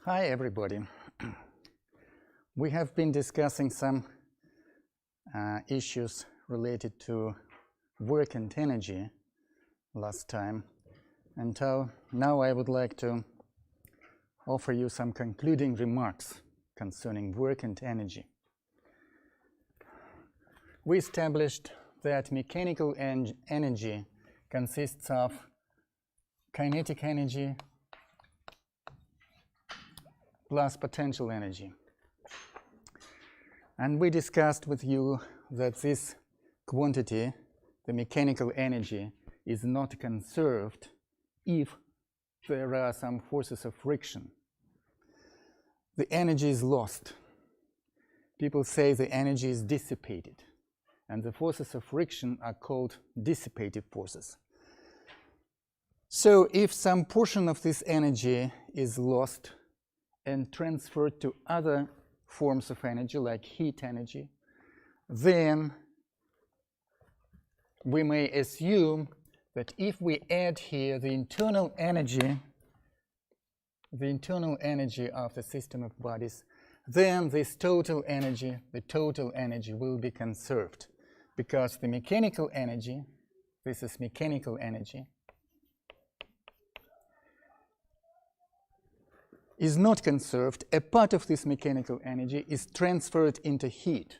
Hi everybody. We have been discussing some issues related to work and energy last time, and now I would like to offer you some concluding remarks concerning work and energy. We established that mechanical energy consists of kinetic energy plus potential energy. And we discussed with you that this quantity, the mechanical energy, is not conserved if there are some forces of friction. The energy is lost. People say the energy is dissipated, and the forces of friction are called dissipative forces. So if some portion of this energy is lost and transferred to other forms of energy, like heat energy, then we may assume that if we add here the internal energy of the system of bodies, then this total energy, will be conserved, because the mechanical energy, this is mechanical energy, is not conserved. A part of this mechanical energy is transferred into heat,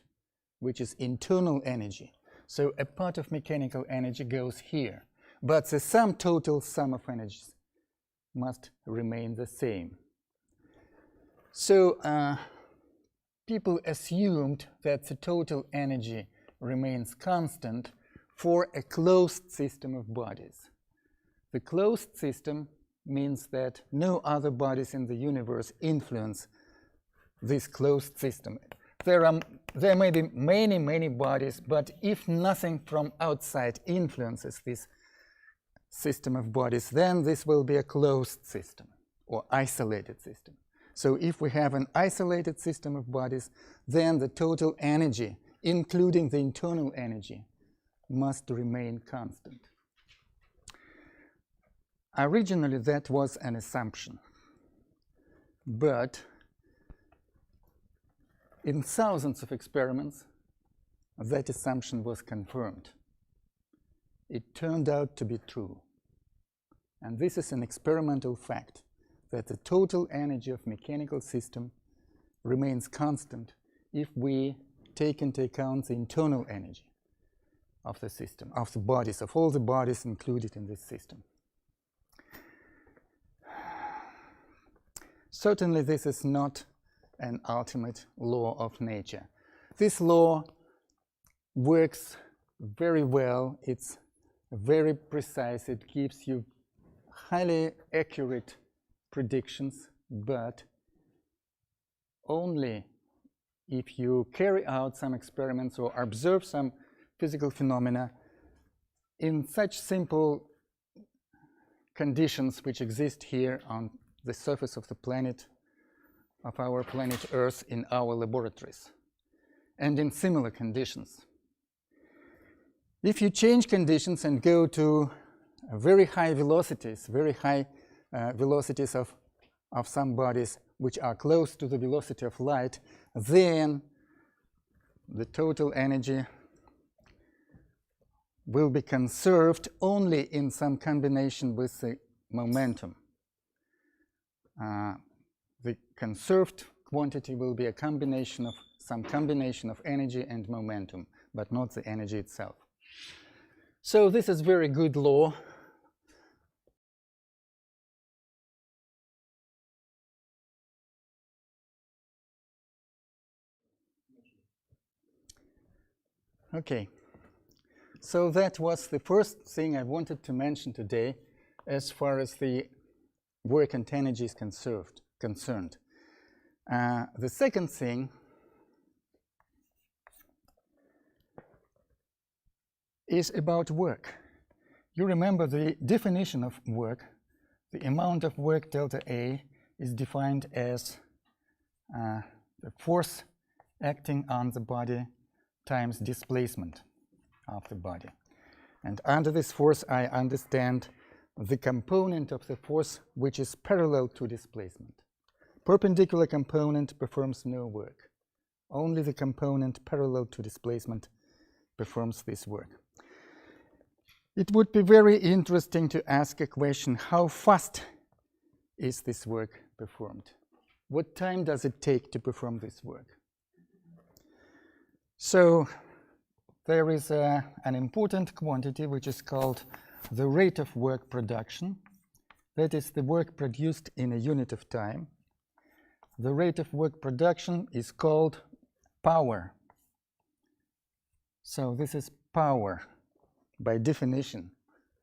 which is internal energy. So a part of mechanical energy goes here, but the total sum of energies must remain the same. So people assumed that the total energy remains constant for a closed system of bodies. The closed system means that no other bodies in the universe influence this closed system. There may be many bodies, but if nothing from outside influences this system of bodies, then this will be a closed system or isolated system. So if we have an isolated system of bodies, then the total energy, including the internal energy, must remain constant. Originally, that was an assumption, but in thousands of experiments, that assumption was confirmed. It turned out to be true. And this is an experimental fact, that the total energy of mechanical system remains constant if we take into account the internal energy of the system, of the bodies, of all the bodies included in this system. Certainly, this is not an ultimate law of nature. This law works very well. It's very precise. It gives you highly accurate predictions, but only if you carry out some experiments or observe some physical phenomena in such simple conditions which exist here on the surface of the planet, of our planet Earth, in our laboratories, and in similar conditions. If you change conditions and go to very high velocities, of some bodies which are close to the velocity of light, then the total energy will be conserved only in some combination with the momentum. The conserved quantity will be a combination of energy and momentum, but not the energy itself. So this is very good law. Okay, so that was the first thing I wanted to mention today as far as the work and energy is concerned. The second thing is about work. You remember the definition of work. The amount of work delta A is defined as the force acting on the body times displacement of the body. And under this force, I understand the component of the force which is parallel to displacement. perpendicular component performs no work. Only the component parallel to displacement performs this work. It would be very interesting to ask a question: how fast is this work performed? What time does it take to perform this work? So there is an important quantity which is called the rate of work production. That is the work produced in a unit of time. The rate of work production is called power. So this is power by definition.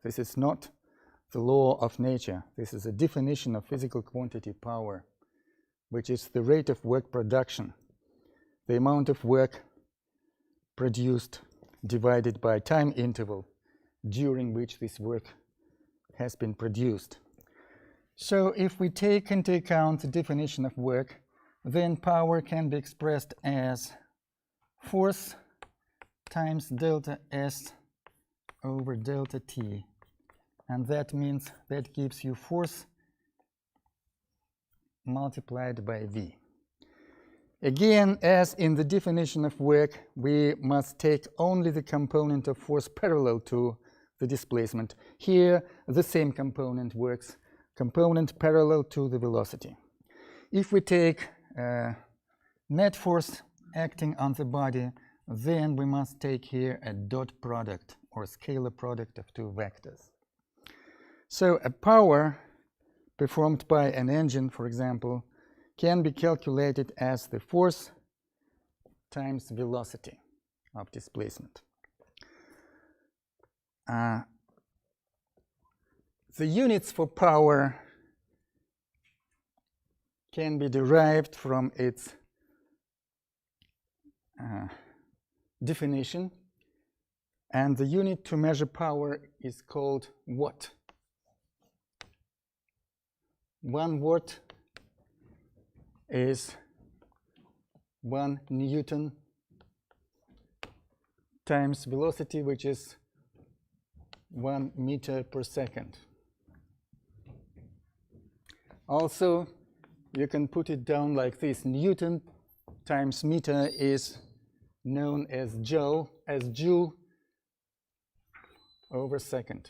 This is not the law of nature. This is a definition of physical quantity power, which is the rate of work production, the amount of work produced divided by time interval during which this work has been produced. So if we take into account the definition of work, then power can be expressed as force times delta S over delta T. And that means that gives you force multiplied by V. Again, as in the definition of work, we must take only the component of force parallel to the displacement. Here, the same component works, component parallel to the velocity. If we take net force acting on the body, then we must take here a dot product or scalar product of two vectors. So a power performed by an engine, for example, can be calculated as the force times velocity of displacement. The units for power can be derived from its definition, and the unit to measure power is called watt. 1 watt is 1 Newton times velocity, which is 1 meter per second. Also, you can put it down like this: Newton times meter is known as joule over second.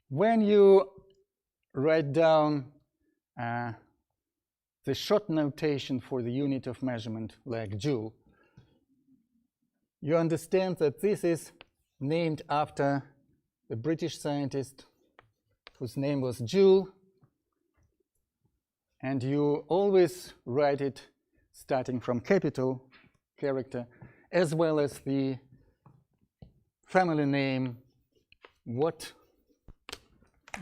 When you write down the short notation for the unit of measurement, like joule, you understand that this is named after a British scientist whose name was Joule, and you always write it starting from capital character, as well as the family name Watt.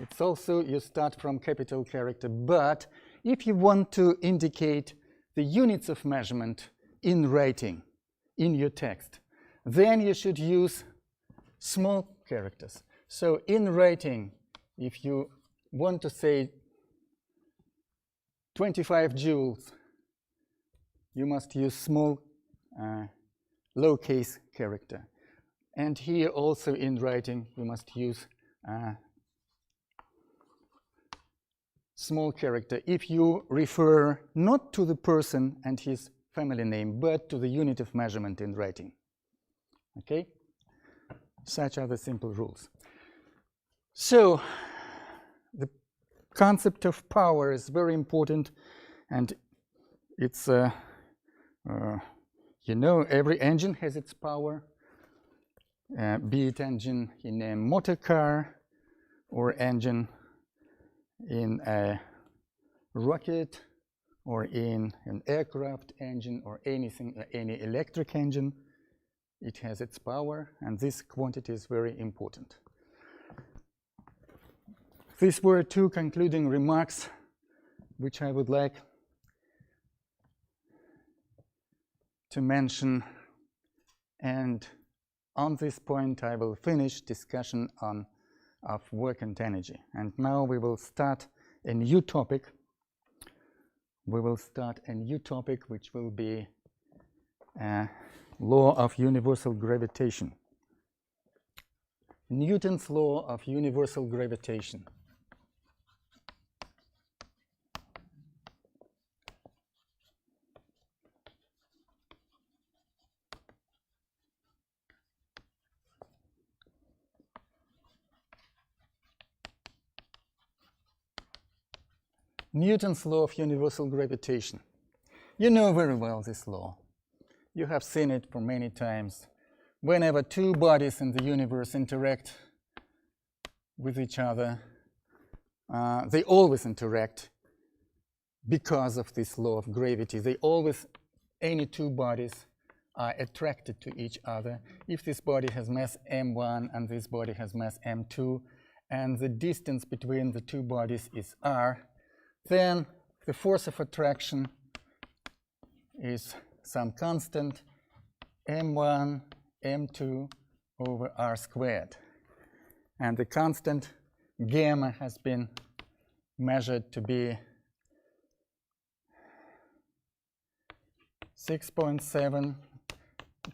It's also, you start from capital character, but if you want to indicate the units of measurement in writing, in your text, then you should use small characters. So in writing, if you want to say 25 joules, you must use small lowercase character. And here also in writing, you must use small character if you refer not to the person and his family name, but to the unit of measurement in writing. Okay? Such are the simple rules. So the concept of power is very important, and it's you know, every engine has its power, be it engine in a motor car or engine in a rocket or in an aircraft engine or anything, any electric engine. It has its power, and this quantity is very important. These were two concluding remarks which I would like to mention, and on this point I will finish discussion of work and energy. And now we will start a new topic. We will start a new topic which will be law of universal gravitation. Newton's law of universal gravitation. Newton's law of universal gravitation. You know very well this law. You have seen it for many times. Whenever two bodies in the universe interact with each other, they always interact because of this law of gravity. Any two bodies are attracted to each other. If this body has mass m1 and this body has mass m2, and the distance between the two bodies is r, then the force of attraction is some constant m1, m2 over r squared. And the constant gamma has been measured to be 6.7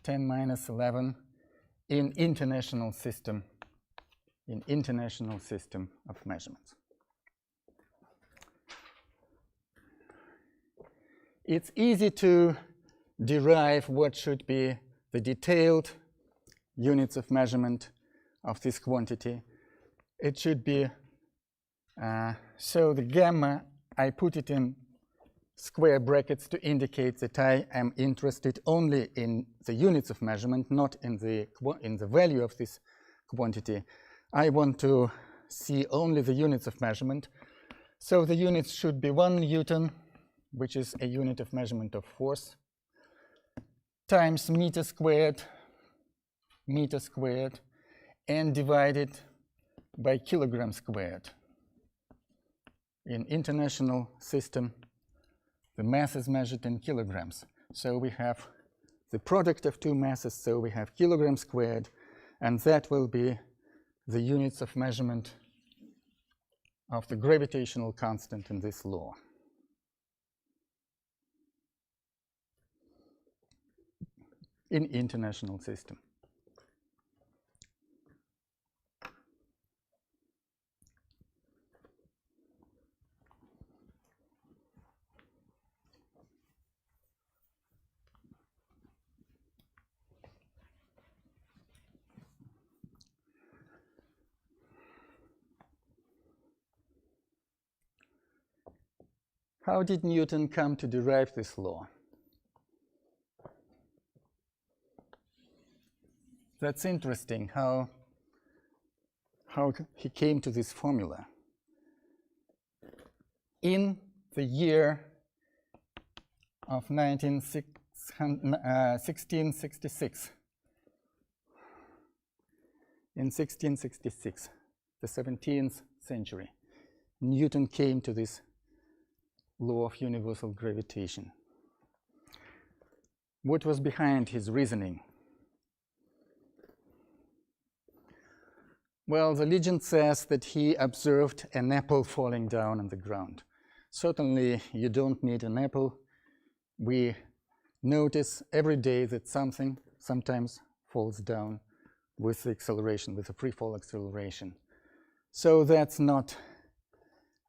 10 minus 11 in international system of measurements. It's easy to derive what should be the detailed units of measurement of this quantity. It should be, so the gamma, I put it in square brackets to indicate that I am interested only in the units of measurement, not in the value of this quantity. I want to see only the units of measurement. So the units should be 1 Newton, which is a unit of measurement of force, times meter squared, and divided by kilogram squared. In international system, the mass is measured in kilograms. So we have the product of two masses, so we have kilogram squared, and that will be the units of measurement of the gravitational constant in this law. In international system. How did Newton come to derive this law? That's interesting, how he came to this formula. In the year of 1666, the 17th century, Newton came to this law of universal gravitation. What was behind his reasoning? Well, the legend says that he observed an apple falling down on the ground. Certainly, you don't need an apple. We notice every day that something sometimes falls down with the acceleration, with the free fall acceleration. So that's not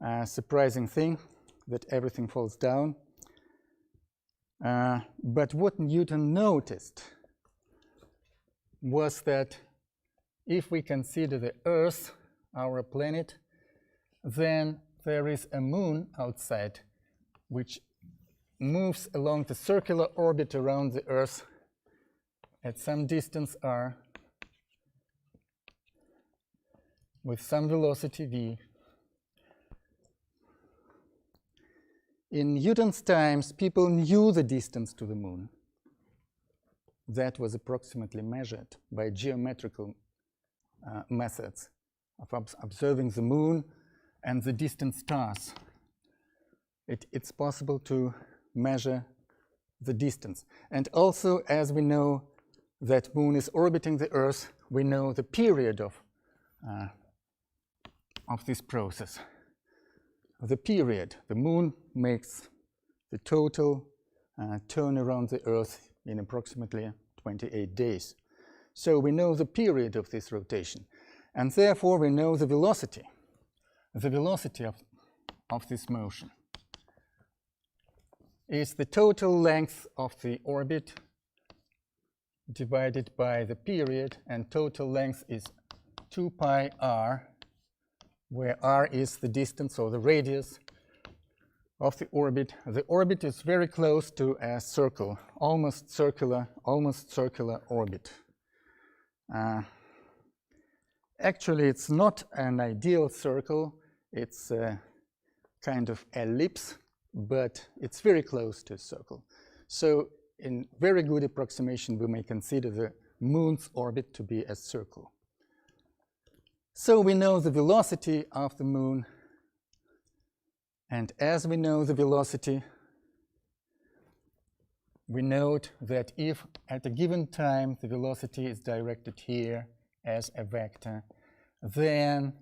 a surprising thing that everything falls down. But what Newton noticed was that if we consider the Earth, our planet, then there is a moon outside which moves along the circular orbit around the Earth at some distance r with some velocity v. In Newton's times, people knew the distance to the moon. That was approximately measured by geometrical methods of observing the moon and the distant stars. It's possible to measure the distance. And also, as we know that moon is orbiting the Earth, we know the period of this process. The period, the moon makes the total turn around the Earth in approximately 28 days. So we know the period of this rotation. And therefore we know the velocity of this motion is the total length of the orbit divided by the period, and total length is 2 pi r, where r is the distance or the radius of the orbit. The orbit is very close to a circle, almost circular orbit. Actually, it's not an ideal circle, it's a kind of ellipse, but it's very close to a circle. So in very good approximation, we may consider the moon's orbit to be a circle. So we know the velocity of the moon, and as we know the velocity, we note that if at a given time the velocity is directed here as a vector, then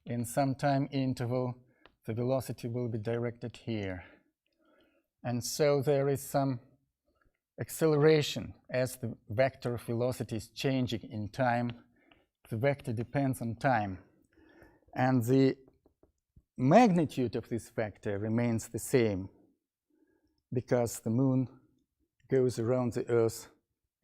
in some time interval the velocity will be directed here. And so there is some acceleration as the vector of velocity is changing in time. The vector depends on time, and the magnitude of this vector remains the same because the moon goes around the Earth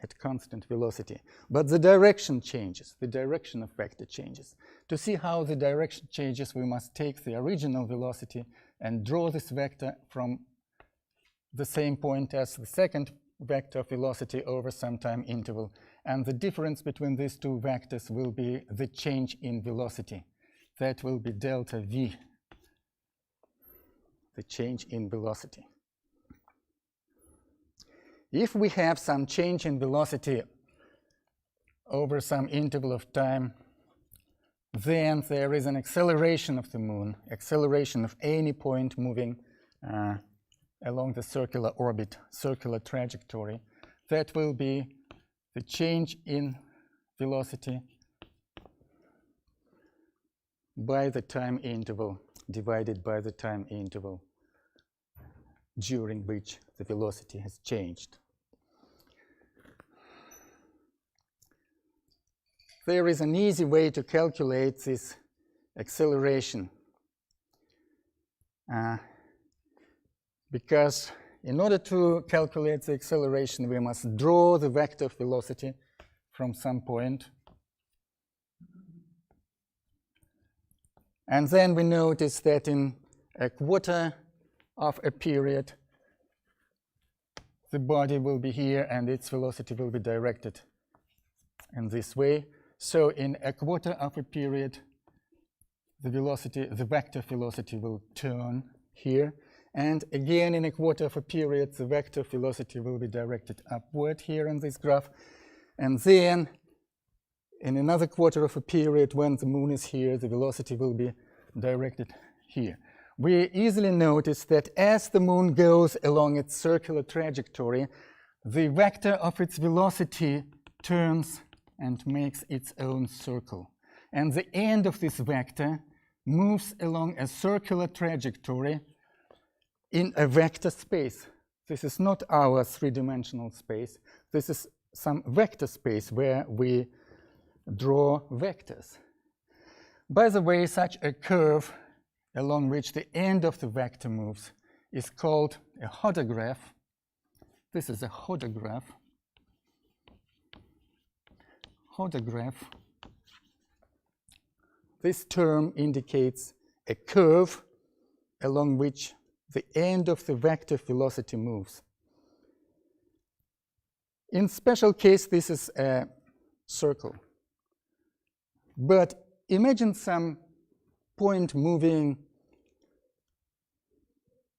at constant velocity. But the direction changes, the direction of vector changes. To see how the direction changes, we must take the original velocity and draw this vector from the same point as the second vector of velocity over some time interval. And the difference between these two vectors will be the change in velocity. That will be delta v, the change in velocity. If we have some change in velocity over some interval of time, then there is an acceleration of the moon, acceleration of any point moving along the circular orbit, circular trajectory. That will be the change in velocity by the time interval divided by the time interval during which the velocity has changed. There is an easy way to calculate this acceleration because in order to calculate the acceleration, we must draw the vector of velocity from some point. And then we notice that in a quarter of a period, the body will be here and its velocity will be directed in this way. So in a quarter of a period, the velocity, the vector velocity will turn here. And again, in a quarter of a period, the vector velocity will be directed upward here in this graph. And then, in another quarter of a period, when the moon is here, the velocity will be directed here. We easily notice that as the moon goes along its circular trajectory, the vector of its velocity turns and makes its own circle. And the end of this vector moves along a circular trajectory in a vector space. This is not our three-dimensional space. This is some vector space where we draw vectors. By the way, such a curve along which the end of the vector moves is called a hodograph. This is a hodograph. Hodograph. This term indicates a curve along which the end of the vector velocity moves. In special case, this is a circle. But imagine some point moving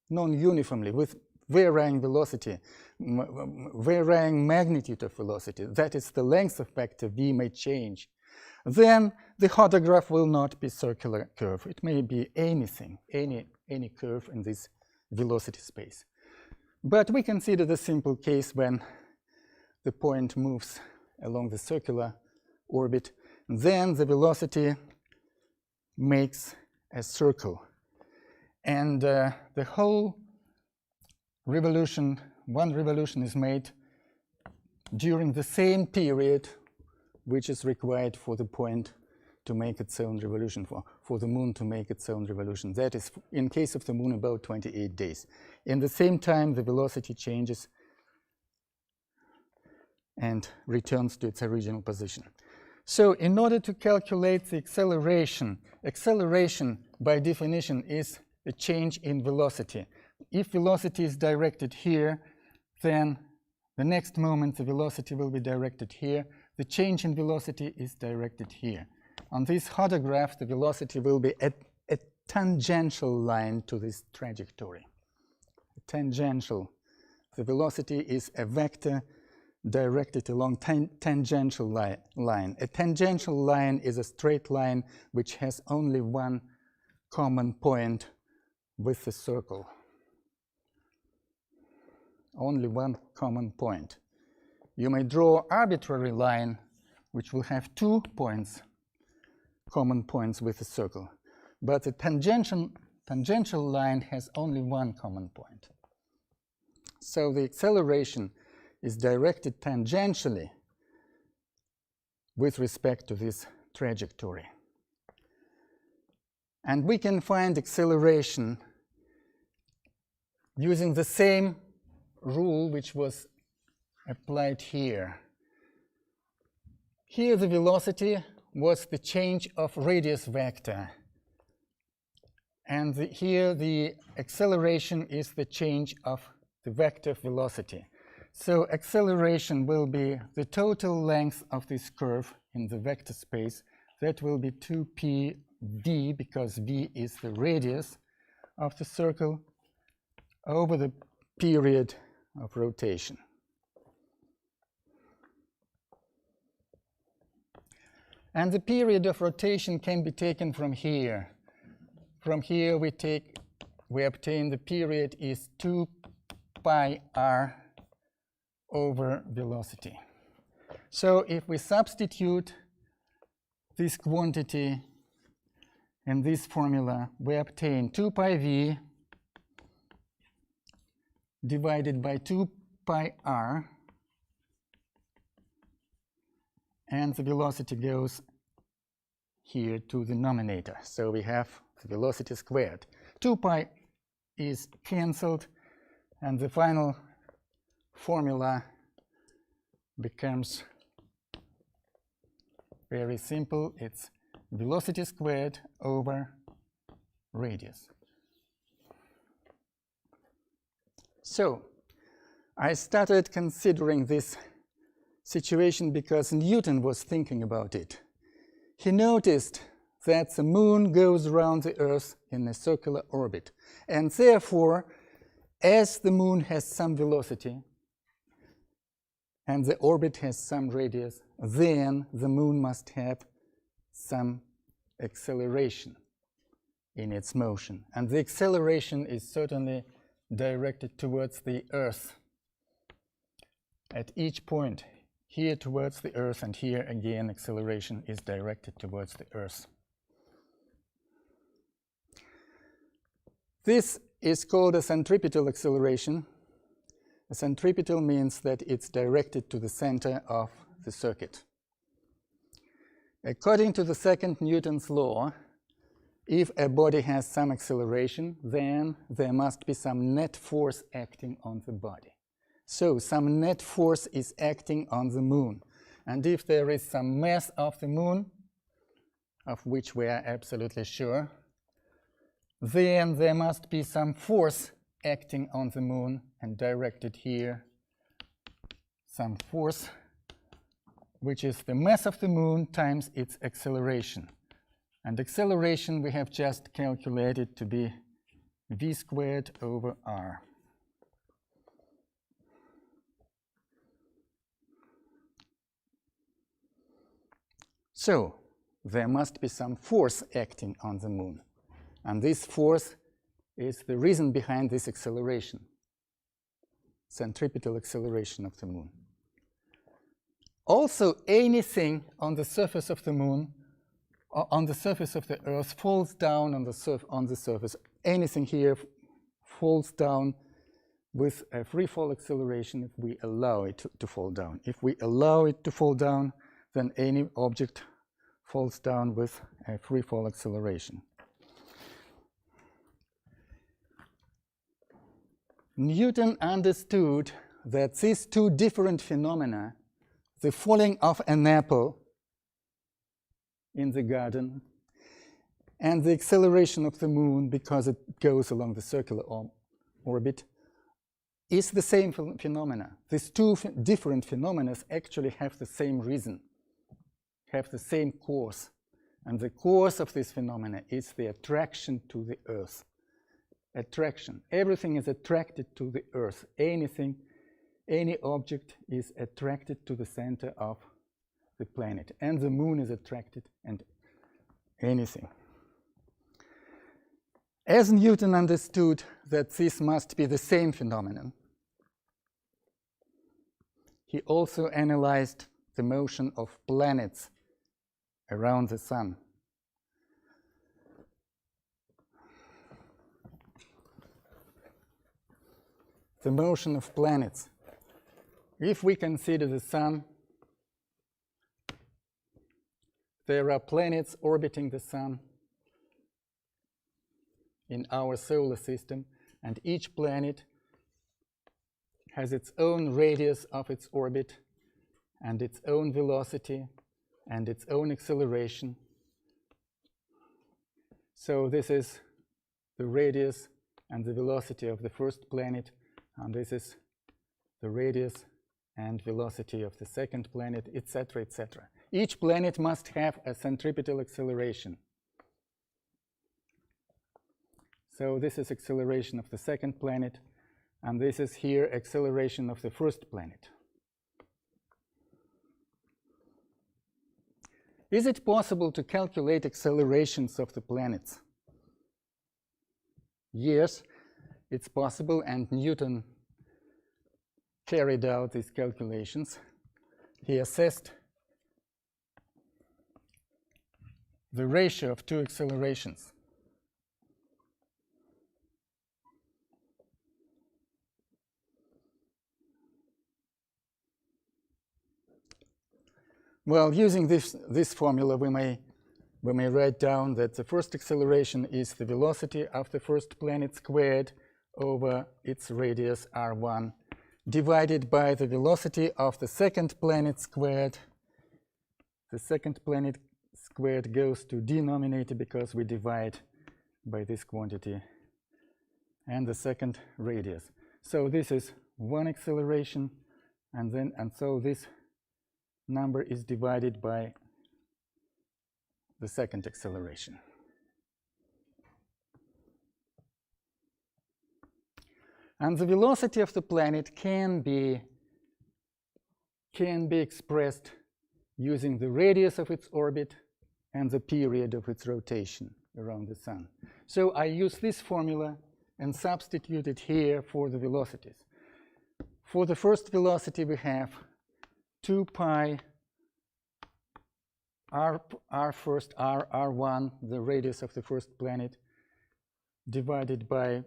non-uniformly with varying velocity, varying magnitude of velocity. That is, the length of vector v may change. Then the hodograph will not be circular curve. It may be anything, any curve in this velocity space. But we consider the simple case when the point moves along the circular orbit. Then the velocity makes a circle. And the whole revolution, one revolution is made during the same period which is required for the point to make its own revolution, for the moon to make its own revolution. That is, in case of the moon, about 28 days. In the same time, the velocity changes and returns to its original position. So in order to calculate the acceleration, acceleration by definition is a change in velocity. If velocity is directed here, then the next moment the velocity will be directed here. The change in velocity is directed here. On this hodograph, the velocity will be a tangential line to this trajectory. Tangential. The velocity is a vector directed along tangential line. A tangential line is a straight line which has only one common point with the circle. Only one common point. You may draw an arbitrary line which will have 2 points, common points with the circle. But the tangential line has only one common point. So the acceleration is directed tangentially with respect to this trajectory. And we can find acceleration using the same rule which was applied here. Here the velocity was the change of radius vector. And here the acceleration is the change of the vector velocity. So acceleration will be the total length of this curve in the vector space. That will be 2p v, because v is the radius of the circle, over the period of rotation. And the period of rotation can be taken from here. From here we obtain the period is 2 pi r over velocity. So if we substitute this quantity in this formula, we obtain 2 pi v divided by 2 pi r, and the velocity goes here to the denominator. So we have the velocity squared. 2 pi is cancelled, and the final formula becomes very simple. It's velocity squared over radius. So I started considering this situation because Newton was thinking about it. He noticed that the moon goes around the Earth in a circular orbit, and therefore, as the moon has some velocity and the orbit has some radius, then the moon must have some acceleration in its motion. And the acceleration is certainly directed towards the Earth at each point. Here towards the Earth, and here again acceleration is directed towards the Earth. This is called a centripetal acceleration. A centripetal means that it's directed to the center of the circuit. According to the second Newton's law, if a body has some acceleration, then there must be some net force acting on the body. So some net force is acting on the moon. And if there is some mass of the moon, of which we are absolutely sure, then there must be some force acting on the moon and directed here, some force, which is the mass of the moon times its acceleration. And acceleration we have just calculated to be v squared over r. So there must be some force acting on the moon. And this force is the reason behind this acceleration, centripetal acceleration of the moon. Also, anything on the surface of the moon, or on the surface of the Earth, falls down on the surface. Anything here falls down with a free fall acceleration if we allow it to fall down. If we allow it to fall down, then any object falls down with a free fall acceleration. Newton understood that these two different phenomena, the falling of an apple in the garden and the acceleration of the moon because it goes along the circular orbit, is the same phenomena. These two different phenomena actually have the same reason, have the same cause. And the cause of this phenomena is the attraction to the Earth. Attraction. Everything is attracted to the Earth. Anything, any object is attracted to the center of the planet. And the moon is attracted, and anything. As Newton understood that this must be the same phenomenon, he also analyzed the motion of planets around the sun. The motion of planets. If we consider the sun, there are planets orbiting the sun in our solar system, and each planet has its own radius of its orbit and its own velocity and its own acceleration. So this is the radius and the velocity of the first planet, and this is the radius and velocity of the second planet, etc., etc. Each planet must have a centripetal acceleration. So this is acceleration of the second planet, and this is here acceleration of the first planet. Is it possible to calculate accelerations of the planets? Yes, it's possible, and Newton carried out these calculations. He assessed the ratio of two accelerations. Well, using this formula, we may write down that the first acceleration is the velocity of the first planet squared over its radius r1 divided by the velocity of the second planet squared. The second planet squared goes to denominator because we divide by this quantity, and the second radius. So this is one acceleration, and so this number is divided by the second acceleration. And the velocity of the planet can be expressed using the radius of its orbit and the period of its rotation around the sun. So I use this formula and substitute it here for the velocities. For the first velocity, we have 2 pi r1, the radius of the first planet, divided by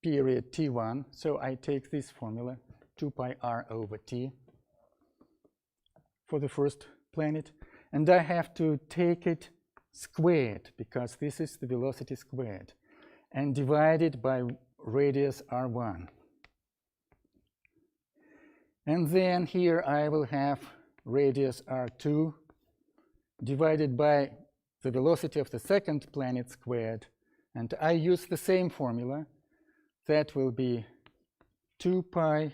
period t1. So I take this formula, 2 pi r over t, for the first planet, and I have to take it squared because this is the velocity squared, and divide it by radius r1. And then here I will have radius r2 divided by the velocity of the second planet squared, and I use the same formula. That will be 2 pi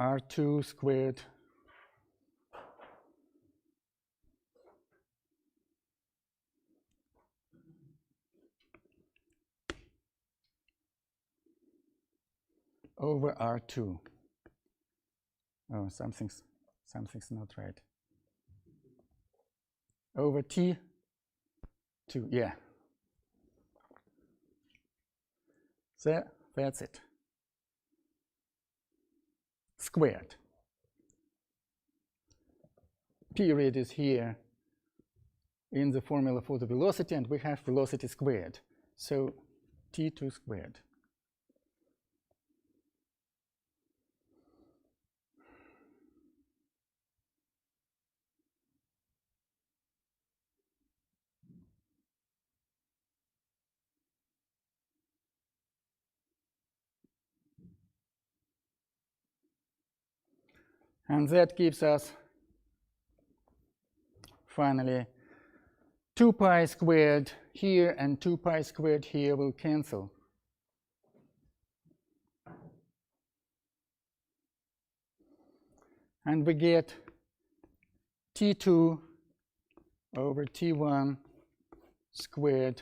r2 squared over r2. Oh, something's not right. Over t2, yeah. So that's it. Squared. Period is here in the formula for the velocity, and we have velocity squared. So t2 squared. And that gives us, finally, 2 pi squared here and 2 pi squared here will cancel. And we get T2 over T1 squared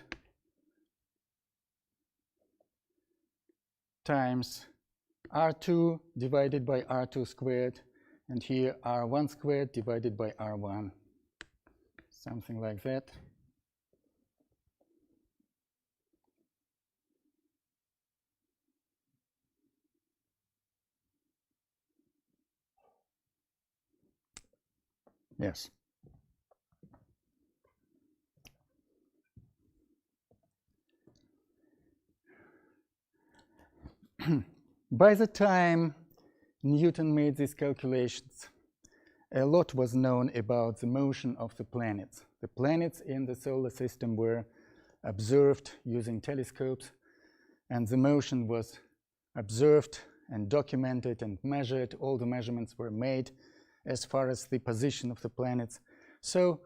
times R2 divided by R2 squared, and here R1 squared divided by R1, something like that. Yes. By the time Newton made these calculations, a lot was known about the motion of the planets. The planets in the solar system were observed using telescopes, and the motion was observed and documented and measured. All the measurements were made as far as the position of the planets. So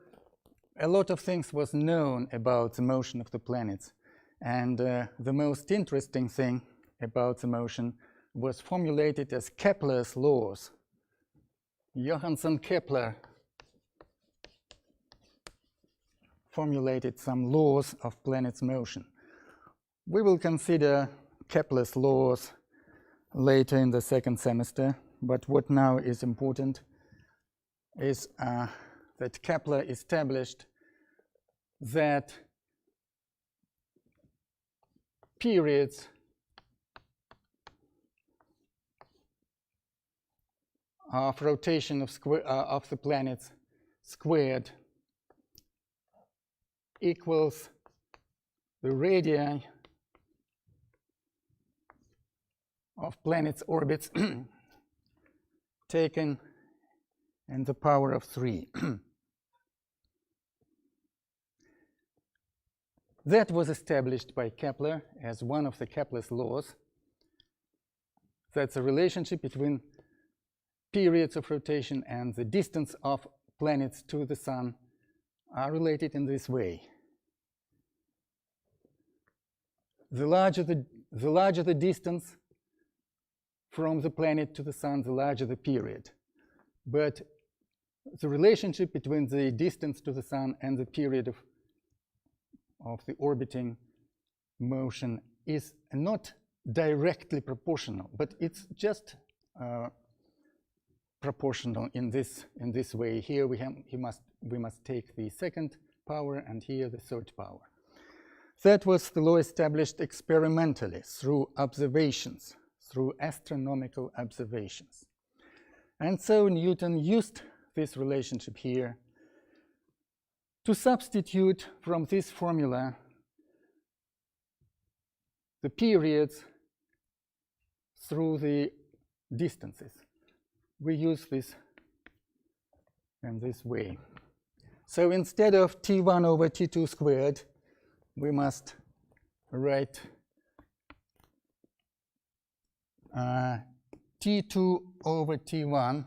a lot of things was known about the motion of the planets. And the most interesting thing about the motion was formulated as Kepler's laws. Johann Kepler formulated some laws of planets' motion. We will consider Kepler's laws later in the second semester, but what now is important is that Kepler established that periods of rotation of the planets squared equals the radii of planets' orbits taken in the power of 3. That was established by Kepler as one of the Kepler's laws. That's a relationship between periods of rotation and the distance of planets to the Sun are related in this way. The larger the distance from the planet to the Sun, the larger the period. But the relationship between the distance to the Sun and the period of the orbiting motion is not directly proportional, but it's just proportional in this way. Here we must take the second power, and here the third power. That was the law established experimentally through observations, through astronomical observations. And so Newton used this relationship here to substitute from this formula the periods through the distances. We use this in this way. So instead of T1 over T2 squared, we must write T2 over T1.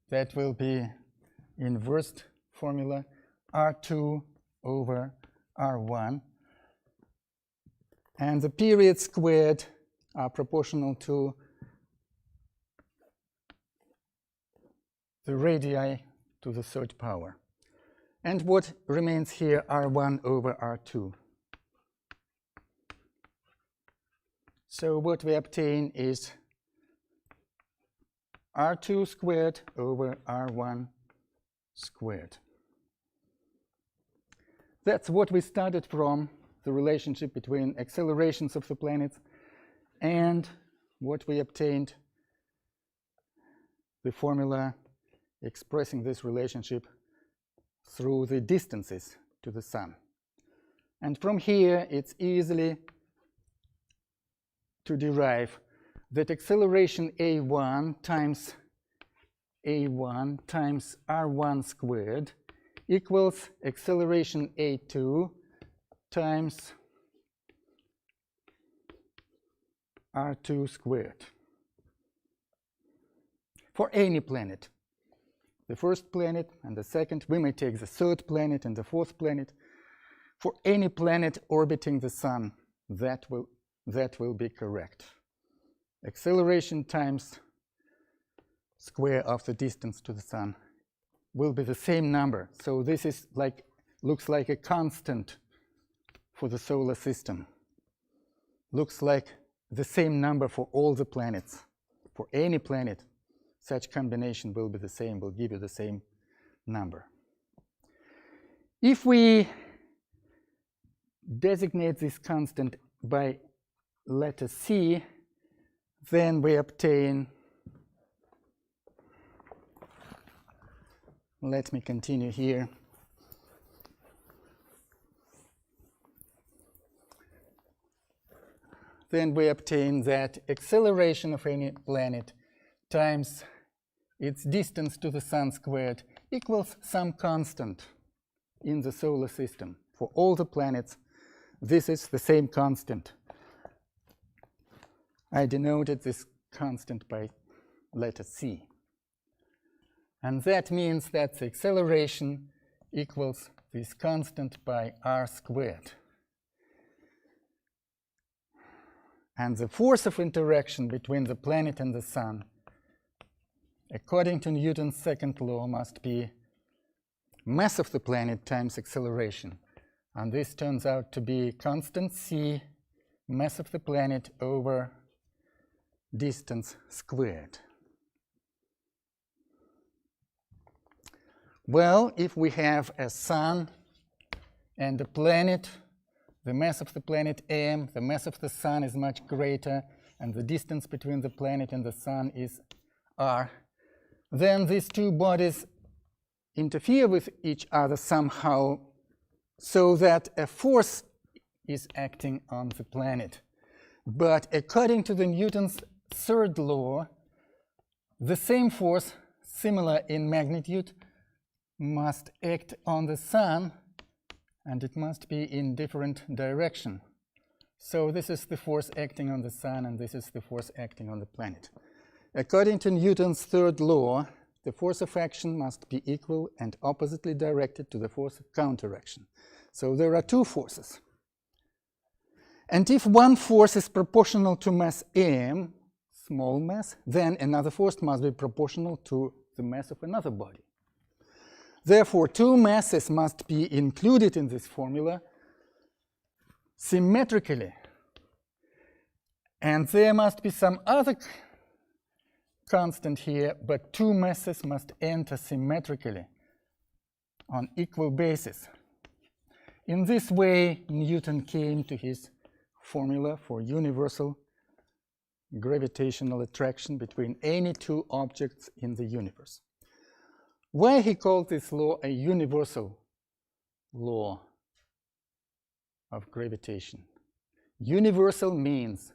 That will be inversed formula, R2 over R1. And the periods squared are proportional to the radii to the third power. And what remains here, R1 over R2. So what we obtain is R2 squared over R1 squared. That's what we started from, the relationship between accelerations of the planets, and what we obtained, the formula expressing this relationship through the distances to the Sun. And from here, it's easily to derive that acceleration A1 times R1 squared equals acceleration A2 times R2 squared. for any planet. The first planet and the second, we may take the third planet and the fourth planet. For any planet orbiting the Sun, that will be correct. Acceleration times square of the distance to the Sun will be the same number. So this is looks like a constant for the solar system. Looks like the same number for all the planets. For any planet, such combination will be the same, will give you the same number. If we designate this constant by letter C, then we obtain, let me continue here. Then we obtain that acceleration of any planet times its distance to the Sun squared equals some constant in the solar system. For all the planets, this is the same constant. I denoted this constant by letter C. And that means that the acceleration equals this constant by r squared. And the force of interaction between the planet and the Sun, according to Newton's second law, must be mass of the planet times acceleration. And this turns out to be constant c, mass of the planet over distance squared. Well, if we have a Sun and a planet, the mass of the planet m, the mass of the Sun is much greater, and the distance between the planet and the Sun is r, then these two bodies interfere with each other somehow, so that a force is acting on the planet. But according to the Newton's third law, the same force, similar in magnitude, must act on the Sun, and it must be in different direction. So this is the force acting on the Sun, and this is the force acting on the planet. According to Newton's third law, the force of action must be equal and oppositely directed to the force of counteraction. So there are two forces. And if one force is proportional to mass m, small mass, then another force must be proportional to the mass of another body. Therefore, two masses must be included in this formula symmetrically. And there must be some other constant here, but two masses must enter symmetrically on equal basis. In this way, Newton came to his formula for universal gravitational attraction between any two objects in the universe. Why he called this law a universal law of gravitation? Universal means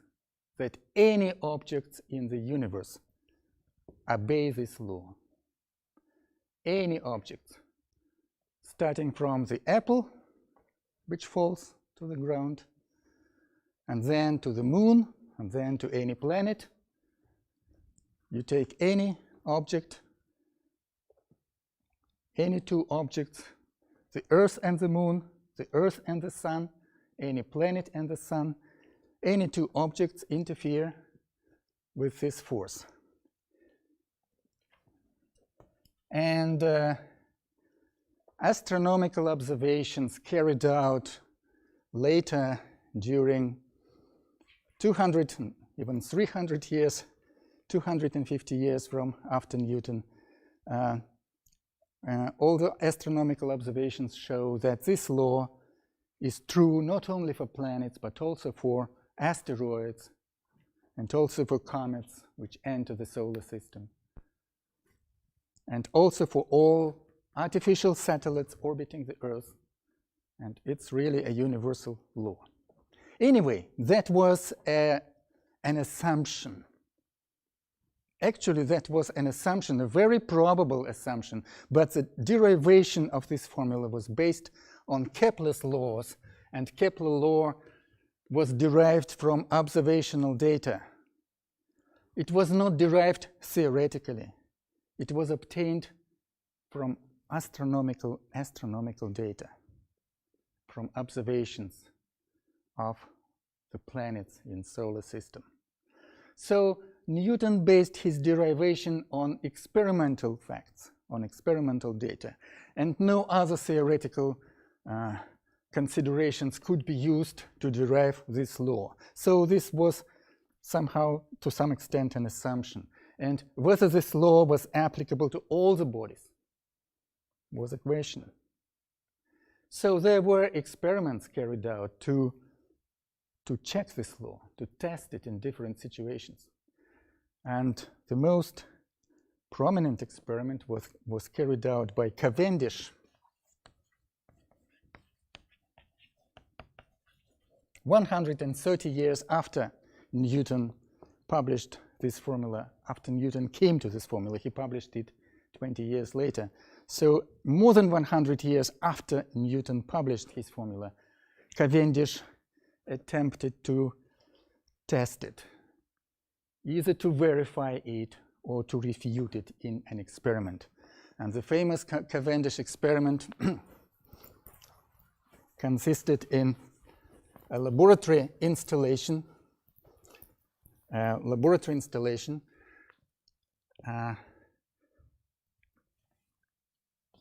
that any objects in the universe obey this law. Any objects, starting from the apple, which falls to the ground, and then to the moon, and then to any planet. You take any object, any two objects, the Earth and the Moon, the Earth and the Sun, any planet and the Sun, any two objects interfere with this force. And astronomical observations carried out later during 200, even 300 years, 250 years from after Newton, all the astronomical observations show that this law is true not only for planets, but also for asteroids and also for comets which enter the solar system, and also for all artificial satellites orbiting the Earth. And it's really a universal law. Anyway, that was an assumption. Actually, that was an assumption, a very probable assumption, but the derivation of this formula was based on Kepler's laws, and Kepler's law was derived from observational data. It was not derived theoretically. It was obtained from astronomical data, from observations of the planets in solar system. So Newton based his derivation on experimental facts, on experimental data, and no other theoretical considerations could be used to derive this law. So this was somehow, to some extent, an assumption. And whether this law was applicable to all the bodies was a question. So there were experiments carried out to check this law, to test it in different situations. And the most prominent experiment was carried out by Cavendish 130 years after Newton published this formula. After Newton came to this formula, he published it 20 years later. So more than 100 years after Newton published his formula, Cavendish attempted to test it, either to verify it or to refute it in an experiment. And the famous Cavendish experiment consisted in a laboratory installation.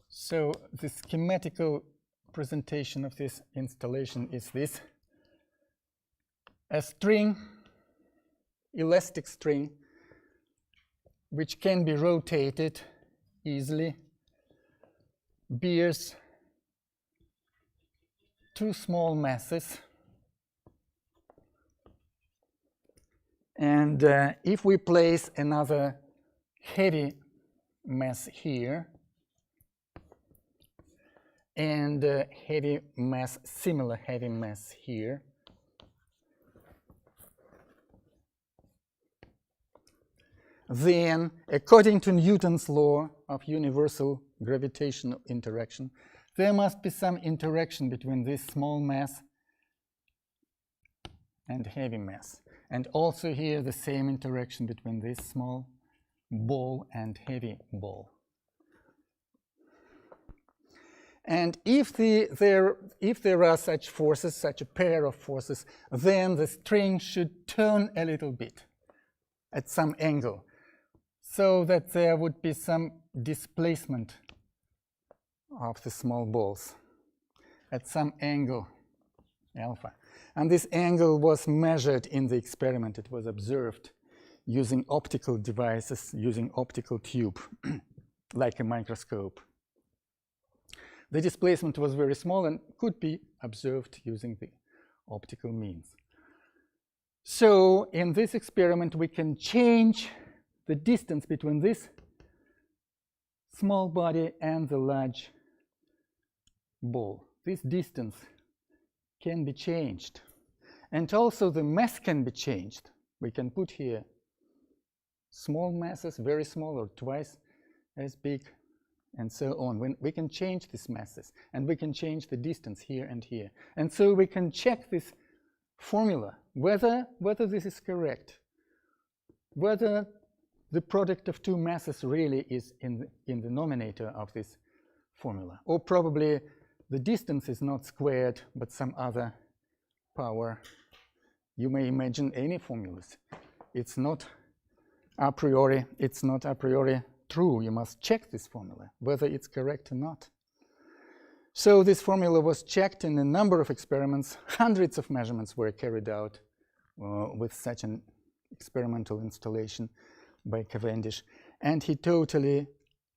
So the schematical presentation of this installation is this: a string, elastic string, which can be rotated easily, bears two small masses. And if we place another heavy mass here and similar heavy mass here, then, according to Newton's law of universal gravitational interaction, there must be some interaction between this small mass and heavy mass. And also here the same interaction between this small ball and heavy ball. And if there are such forces, such a pair of forces, then the string should turn a little bit at some angle, so that there would be some displacement of the small balls at some angle, alpha. And this angle was measured in the experiment. It was observed using optical devices, using optical tube, like a microscope. The displacement was very small and could be observed using the optical means. So in this experiment, we can change the distance between this small body and the large ball. This distance can be changed. And also the mass can be changed. We can put here small masses, very small or twice as big, and so on. When we can change these masses, and we can change the distance here and here. And so we can check this formula, whether this is correct, whether the product of two masses really is in the denominator of this formula. Or probably the distance is not squared, but some other power. You may imagine any formulas. It's not a priori true. You must check this formula, whether it's correct or not. So this formula was checked in a number of experiments. Hundreds of measurements were carried out with such an experimental installation by Cavendish, and he totally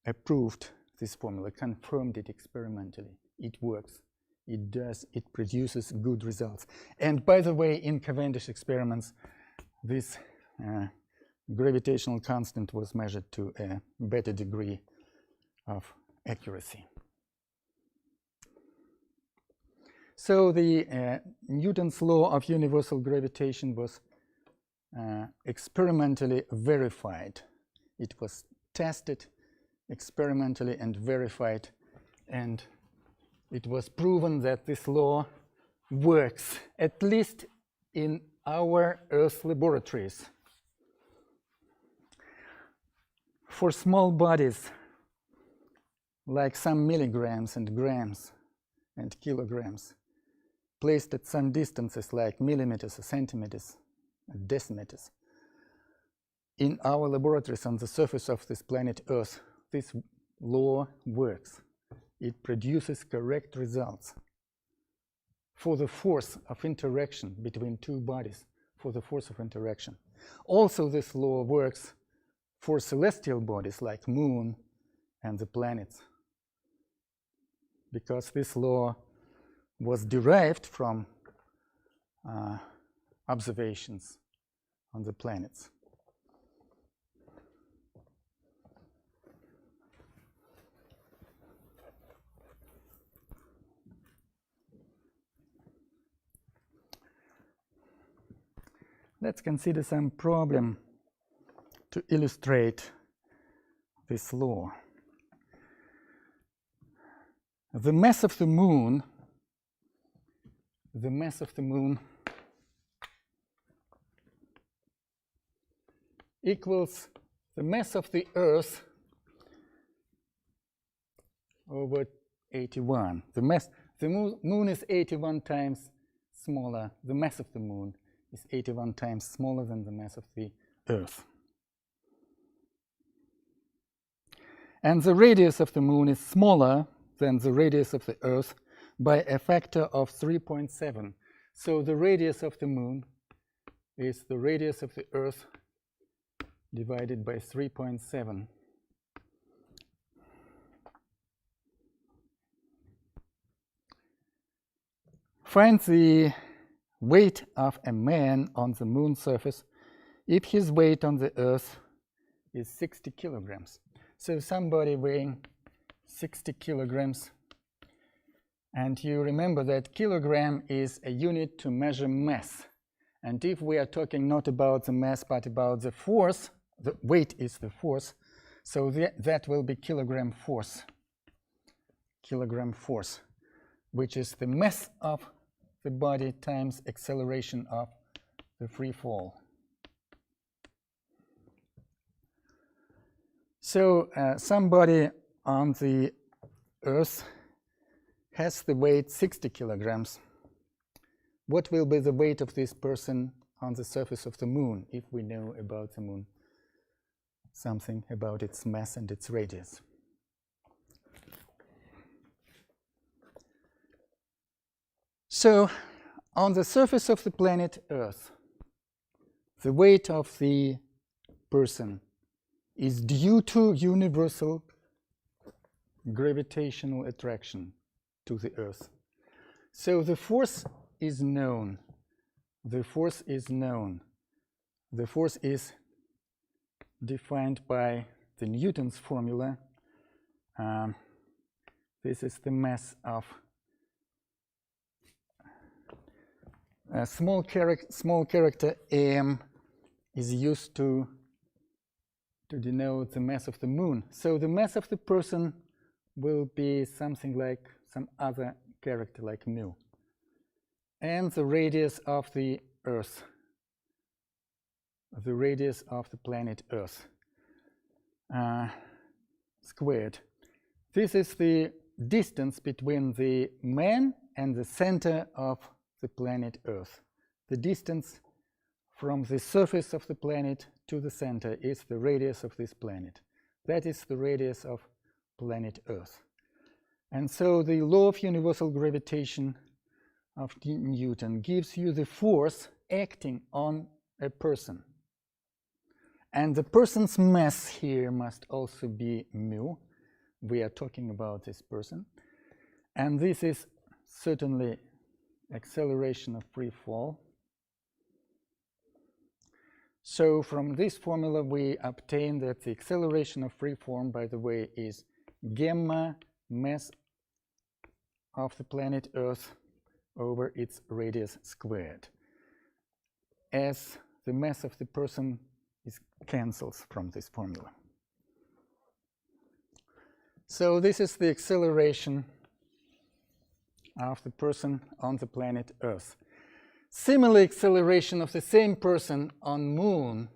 approved this formula, confirmed it experimentally. It works. It produces good results. And by the way, in Cavendish experiments, this gravitational constant was measured to a better degree of accuracy. So the Newton's law of universal gravitation was experimentally verified. It was tested experimentally and verified, and it was proven that this law works, at least in our Earth laboratories. For small bodies, like some milligrams and grams and kilograms, placed at some distances like millimeters or centimeters and decimeters, in our laboratories on the surface of this planet Earth, this law works. It produces correct results for the force of interaction between two bodies, for the force of interaction. Also, this law works for celestial bodies like Moon and the planets, because this law was derived from observations on the planets. Let's consider some problem to illustrate this law. The mass of the moon equals the mass of the Earth over 81. The moon is 81 times smaller. The mass of the moon is 81 times smaller than the mass of the Earth. And the radius of the moon is smaller than the radius of the Earth by a factor of 3.7. So the radius of the moon is the radius of the Earth divided by 3.7. Find the weight of a man on the moon surface if his weight on the Earth is 60 kilograms. So somebody weighing 60 kilograms, and you remember that kilogram is a unit to measure mass. And if we are talking not about the mass but about the force, the weight is the force, so that will be kilogram force, which is the mass of the body times acceleration of the free fall. So somebody on the Earth has the weight 60 kilograms. What will be the weight of this person on the surface of the moon if we know about the moon something about its mass and its radius? So, on the surface of the planet Earth, the weight of the person is due to universal gravitational attraction to the Earth. So the force is known. The force is known. The force is defined by the Newton's formula. This is the mass of a small character m is used to denote the mass of the moon. So the mass of the person will be something like some other character like mu. And the radius of the Earth, the radius of the planet Earth, squared. This is the distance between the man and the center of the planet Earth. The distance from the surface of the planet to the center is the radius of this planet. That is the radius of planet Earth. And so the law of universal gravitation of Newton gives you the force acting on a person. And the person's mass here must also be mu. We are talking about this person. And this is certainly acceleration of free fall. So from this formula we obtain that the acceleration of free fall, by the way, is gamma mass of the planet Earth over its radius squared, as the mass of the person is cancels from this formula. So this is the acceleration of the person on the planet Earth. Similar acceleration of the same person on Moon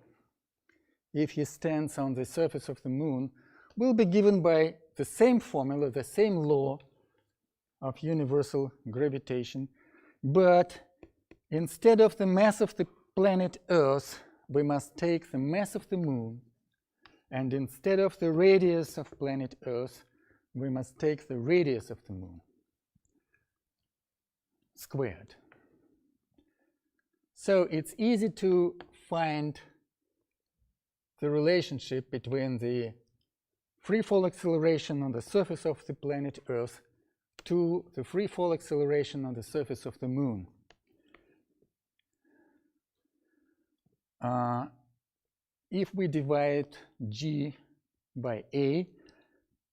if he stands on the surface of the moon, will be given by the same formula, the same law of universal gravitation, but instead of the mass of the planet Earth, we must take the mass of the moon, and instead of the radius of planet Earth, we must take the radius of the moon squared. So it's easy to find the relationship between the free fall acceleration on the surface of the planet Earth to the free fall acceleration on the surface of the moon. If we divide g by a,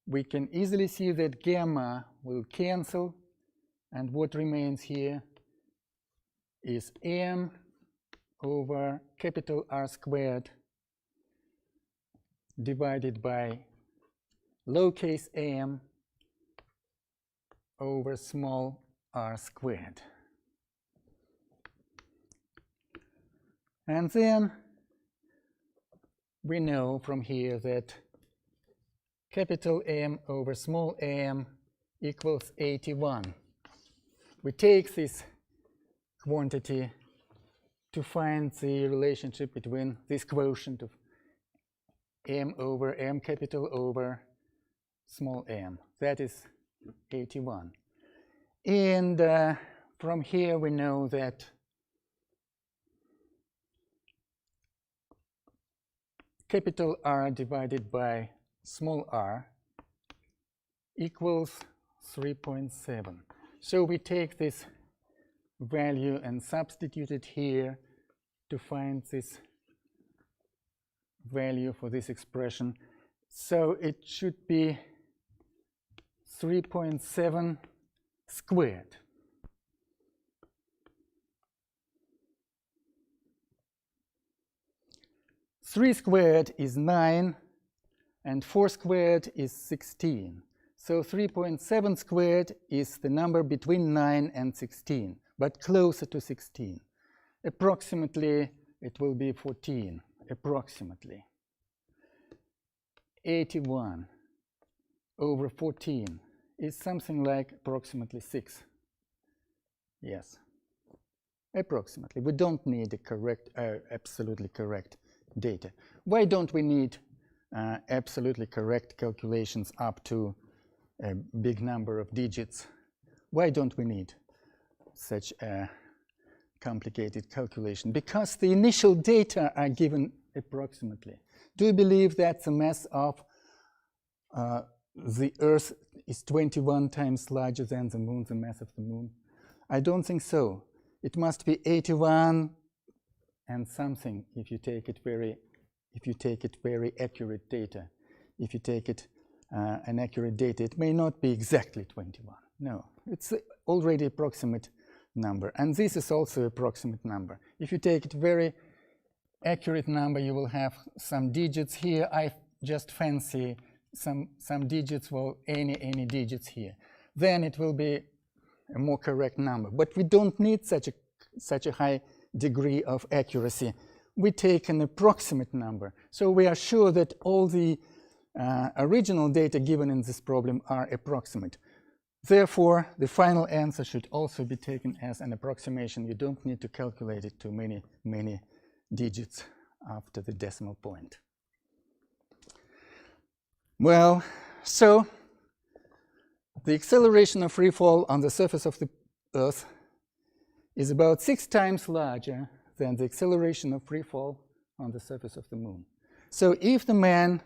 we can easily see that gamma will cancel, and what remains here is m over capital R squared divided by lowercase m over small r squared. And then we know from here that capital M over small m equals 81. We take this quantity to find the relationship between this quotient of m over m capital over small m. That is 81. And from here we know that capital R divided by small r equals 3.7. So we take this value and substitute it here to find this value for this expression. So it should be 3.7 squared. Three squared is 9, and 4 squared is 16. So 3.7 squared is the number between 9 and 16, but closer to 16. Approximately, it will be 14, approximately. 81 over 14 is something like approximately 6. Yes, approximately. We don't need a correct, absolutely correct data. Why don't we need absolutely correct calculations up to a big number of digits? Why don't we need such a complicated calculation? Because the initial data are given approximately. Do you believe that the mass of the Earth is 21 times larger than the Moon, the mass of the Moon? I don't think so. It must be 81 and something if you take it very accurate data. If you take it an accurate data, it may not be exactly 21. No, it's already approximate number, and this is also approximate number. If you take it very accurate number, you will have some digits here. I just fancy some digits, well, any digits here. Then it will be a more correct number. But we don't need such a high degree of accuracy. We take an approximate number. So we are sure that all the original data given in this problem are approximate. Therefore, the final answer should also be taken as an approximation. You don't need to calculate it to many digits after the decimal point. Well, so the acceleration of free fall on the surface of the Earth is about 6 times larger than the acceleration of free fall on the surface of the Moon. So if the man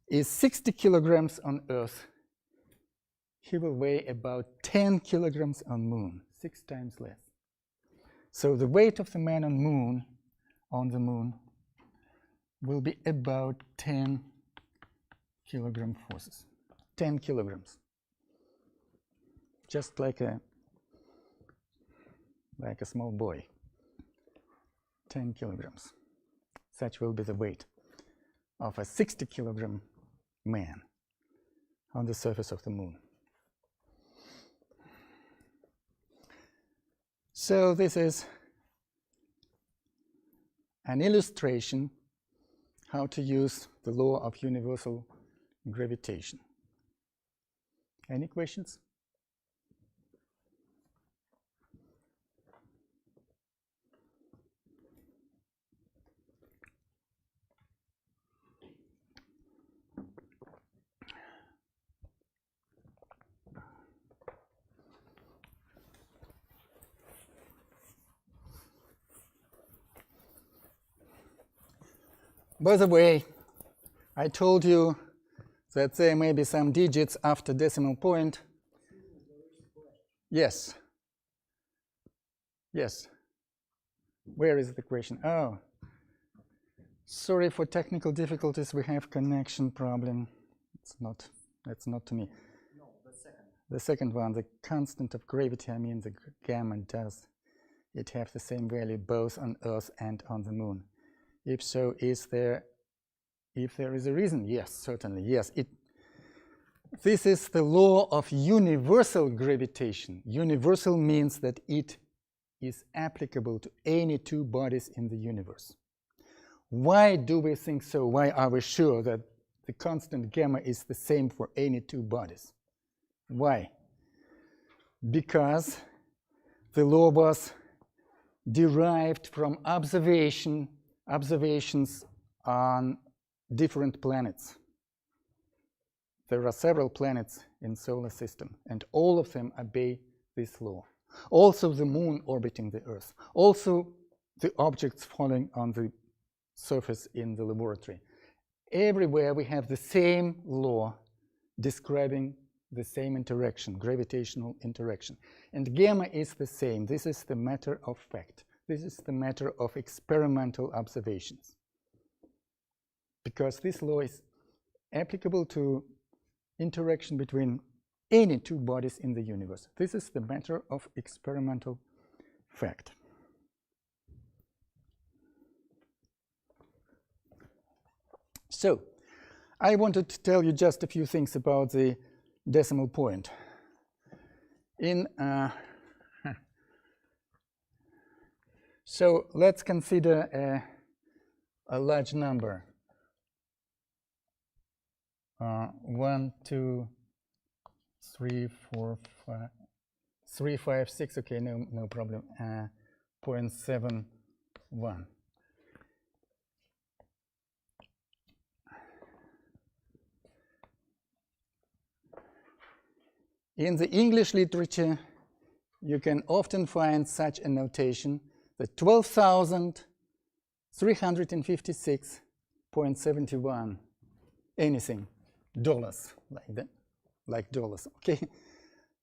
is 60 kilograms on Earth, he will weigh about 10 kilograms on Moon, 6 times less. So the weight of the man on the Moon will be about 10 kilogram forces, 10 kilograms, just like a small boy, 10 kilograms. Such will be the weight of a 60 kilogram man on the surface of the Moon. So this is an illustration how to use the law of universal gravitation. Any questions? By the way, I told you that there may be some digits after decimal point. Yes. Yes. Where is the question? Oh. Sorry for technical difficulties. We have connection problem. That's not to me. No, the second. The second one, the constant of gravity, I mean the gamma, does it have the same value both on Earth and on the Moon? If so, if there is a reason, yes, certainly, yes. This is the law of universal gravitation. Universal means that it is applicable to any two bodies in the universe. Why do we think so? Why are we sure that the constant gamma is the same for any two bodies? Why? Because the law was derived from observations on different planets. There are several planets in the solar system, and all of them obey this law. Also the Moon orbiting the Earth. Also the objects falling on the surface in the laboratory. Everywhere we have the same law describing the same interaction, gravitational interaction. And gamma is the same. This is the matter of fact. This is the matter of experimental observations. Because this law is applicable to interaction between any two bodies in the universe. This is the matter of experimental fact. So, I wanted to tell you just a few things about the decimal point. So let's consider a large number. 1, 2, 3, 4, 5, 3, 5, 6. Okay, no problem. 0.71. In the English literature, you can often find such a notation that 12,356.71 anything dollars, like that, like dollars, okay?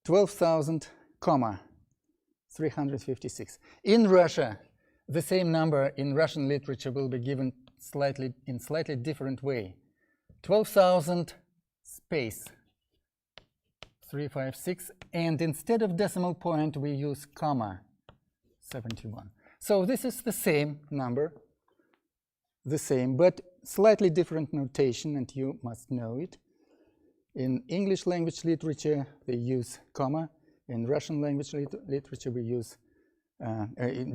12,000, 356. In Russia, the same number in Russian literature will be given in slightly different way. 12,000 space 356, and instead of decimal point we use comma 71. So this is the same number, the same, but slightly different notation, and you must know it. In English language literature they use comma. In Russian language literature we use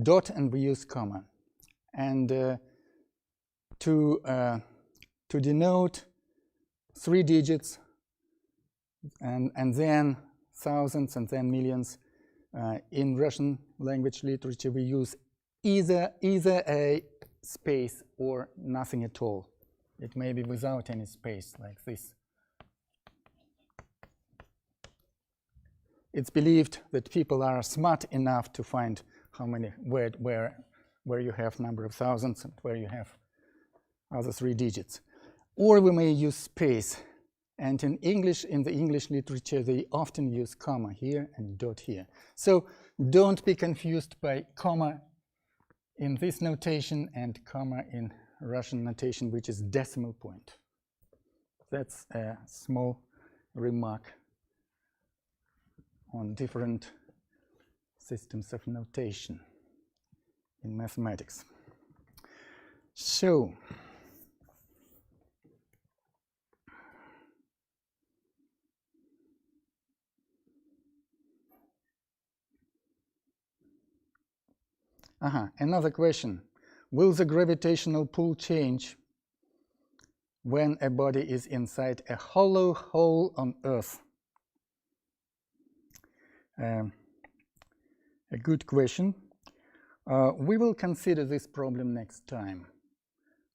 dot, and we use comma. And to denote 3 digits and then thousands and then millions, in Russian language literature we use either a space or nothing at all. It may be without any space, like this. It's believed that people are smart enough to find how many, where you have number of thousands and where you have other 3 digits. Or we may use space. And in English, in the English literature, they often use comma here and dot here. So don't be confused by comma in this notation and comma in Russian notation, which is decimal point. That's a small remark on different systems of notation in mathematics. So, another question. Will the gravitational pull change when a body is inside a hollow hole on Earth? A good question. We will consider this problem next time,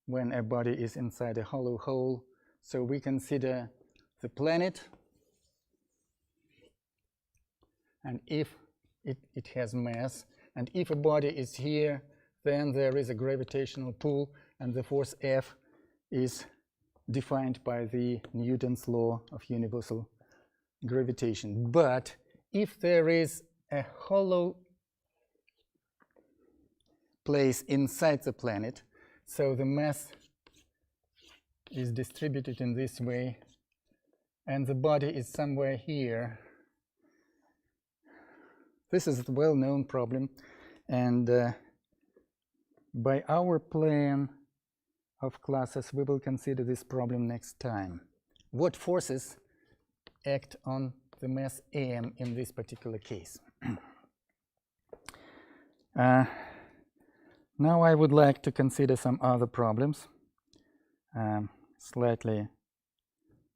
when a body is inside a hollow hole. So we consider the planet, and if it has mass, and if a body is here, then there is a gravitational pull, and the force F is defined by the Newton's law of universal gravitation. But if there is a hollow place inside the planet, so the mass is distributed in this way, and the body is somewhere here. This is a well-known problem, and by our plan of classes, we will consider this problem next time. What forces act on the mass m in this particular case? Now I would like to consider some other problems, slightly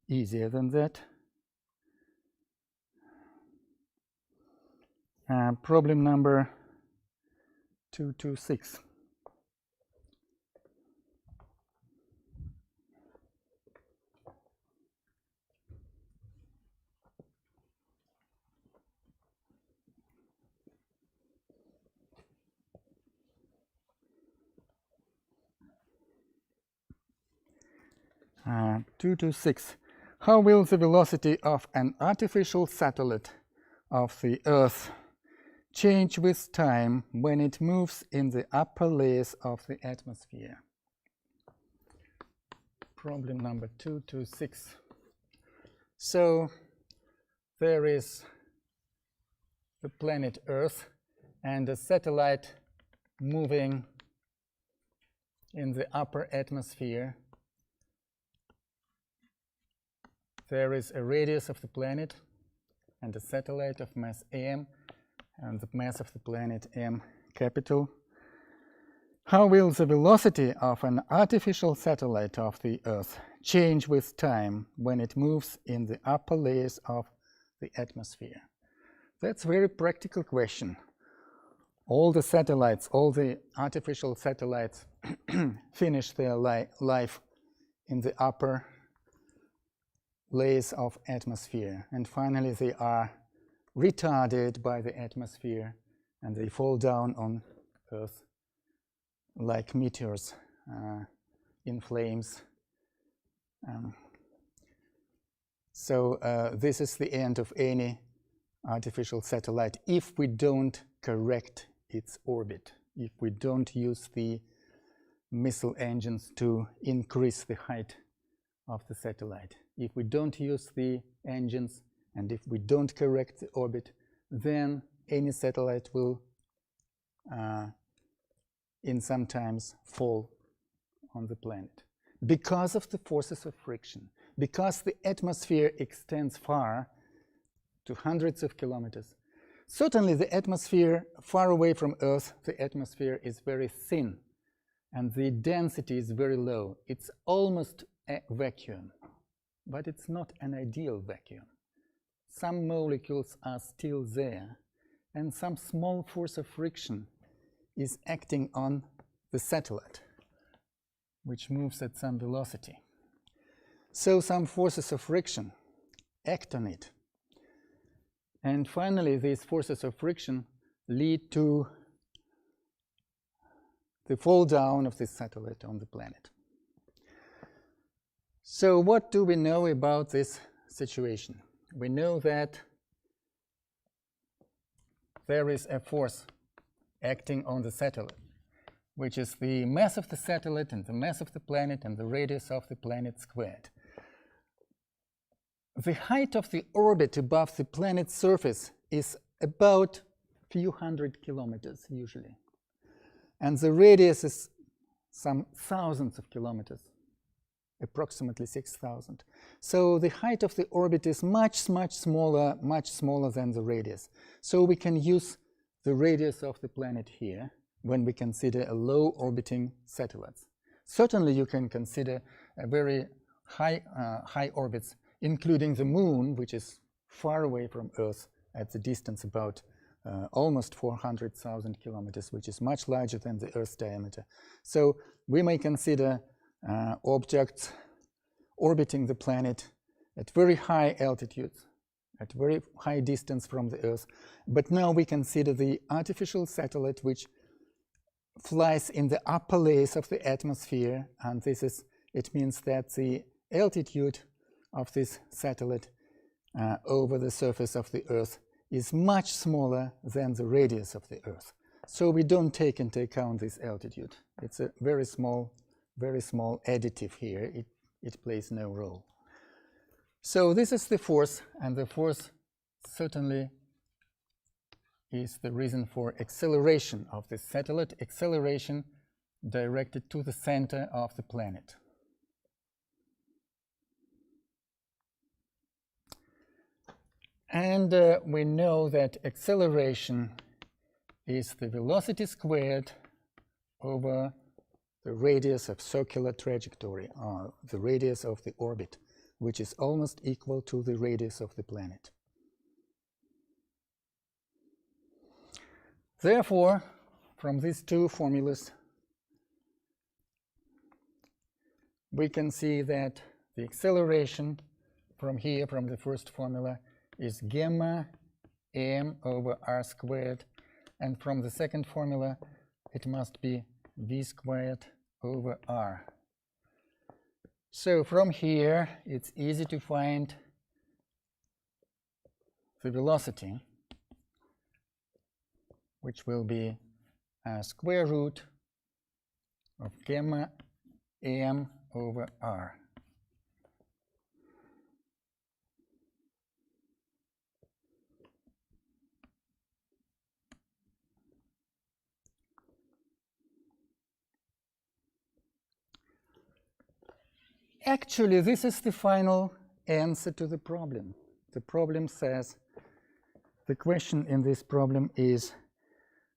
easier than that. Problem number 226. How will the velocity of an artificial satellite of the Earth change with time when it moves in the upper layers of the atmosphere? Problem number 226. So there is the planet Earth and a satellite moving in the upper atmosphere. There is a radius of the planet and a satellite of mass m, and the mass of the planet m capital. How will the velocity of an artificial satellite of the Earth change with time when it moves in the upper layers of the atmosphere? That's a very practical question. All the satellites, all the artificial satellites finish their life in the upper layers of atmosphere, and finally they are retarded by the atmosphere and they fall down on Earth like meteors in flames. So this is the end of any artificial satellite if we don't correct its orbit, if we don't use the missile engines to increase the height of the satellite. If we don't use the engines and if we don't correct the orbit, then any satellite will in some times fall on the planet because of the forces of friction, because the atmosphere extends far to hundreds of kilometers. Certainly the atmosphere far away from Earth, the atmosphere is very thin and the density is very low. It's almost a vacuum, but it's not an ideal vacuum. Some molecules are still there, and some small force of friction is acting on the satellite, which moves at some velocity. So some forces of friction act on it. And finally, these forces of friction lead to the fall down of this satellite on the planet. So what do we know about this situation? We know that there is a force acting on the satellite, which is the mass of the satellite and the mass of the planet and the radius of the planet squared. The height of the orbit above the planet's surface is about a few hundred kilometers usually, and the radius is some thousands of kilometers, approximately 6,000. So the height of the orbit is much smaller than the radius. So we can use the radius of the planet here when we consider a low orbiting satellites. Certainly you can consider a very high orbits, including the Moon, which is far away from Earth at the distance about almost 400,000 kilometers, which is much larger than the Earth's diameter. So we may consider objects orbiting the planet at very high altitudes, at very high distance from the Earth. But now we consider the artificial satellite which flies in the upper layers of the atmosphere, and it means that the altitude of this satellite over the surface of the Earth is much smaller than the radius of the Earth. So we don't take into account this altitude. It's a very small additive here. It plays no role. So this is the force, and the force certainly is the reason for acceleration of the satellite, acceleration directed to the center of the planet. And we know that acceleration is the velocity squared over the radius of circular trajectory, or the radius of the orbit, which is almost equal to the radius of the planet. Therefore, from these two formulas, we can see that the acceleration from here, from the first formula, is gamma m over r squared, and from the second formula it must be v squared over r. So from here it's easy to find the velocity, which will be a square root of gamma m over r. Actually, this is the final answer to the problem. The problem says, the question in this problem is,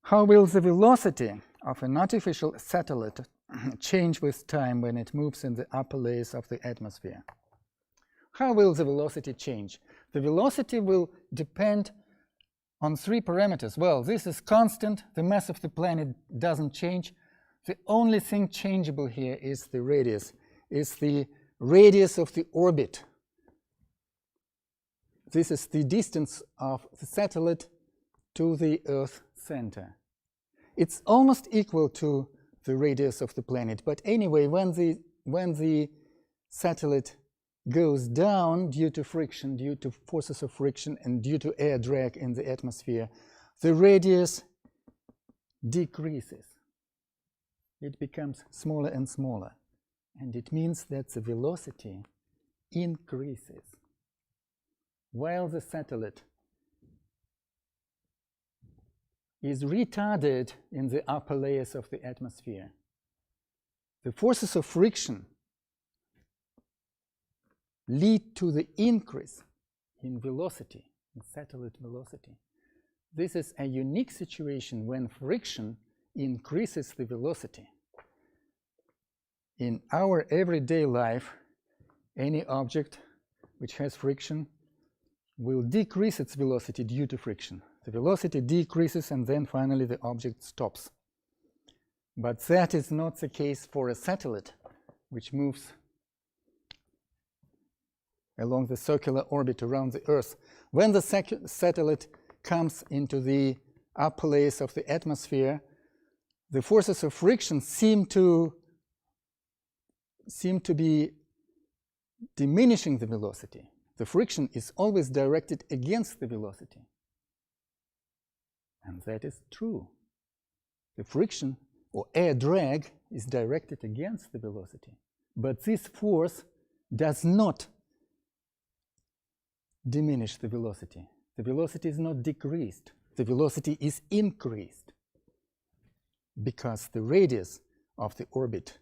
how will the velocity of an artificial satellite change with time when it moves in the upper layers of the atmosphere? How will the velocity change? The velocity will depend on three parameters. Well, this is constant. The mass of the planet doesn't change. The only thing changeable here is the radius, of the orbit. This is the distance of the satellite to the Earth center. It's almost equal to the radius of the planet, but anyway, when the satellite goes down due to friction, due to forces of friction, and due to air drag in the atmosphere, the radius decreases. It becomes smaller and smaller, and it means that the velocity increases while the satellite is retarded in the upper layers of the atmosphere. The forces of friction lead to the increase in velocity, in satellite velocity. This is a unique situation when friction increases the velocity. In our everyday life, any object which has friction will decrease its velocity due to friction. The velocity decreases and then finally the object stops. But that is not the case for a satellite which moves along the circular orbit around the Earth. When the satellite comes into the upper layers of the atmosphere, the forces of friction seem to be diminishing the velocity. The friction is always directed against the velocity. And that is true. The friction or air drag is directed against the velocity. But this force does not diminish the velocity. The velocity is not decreased. The velocity is increased because the radius of the orbit,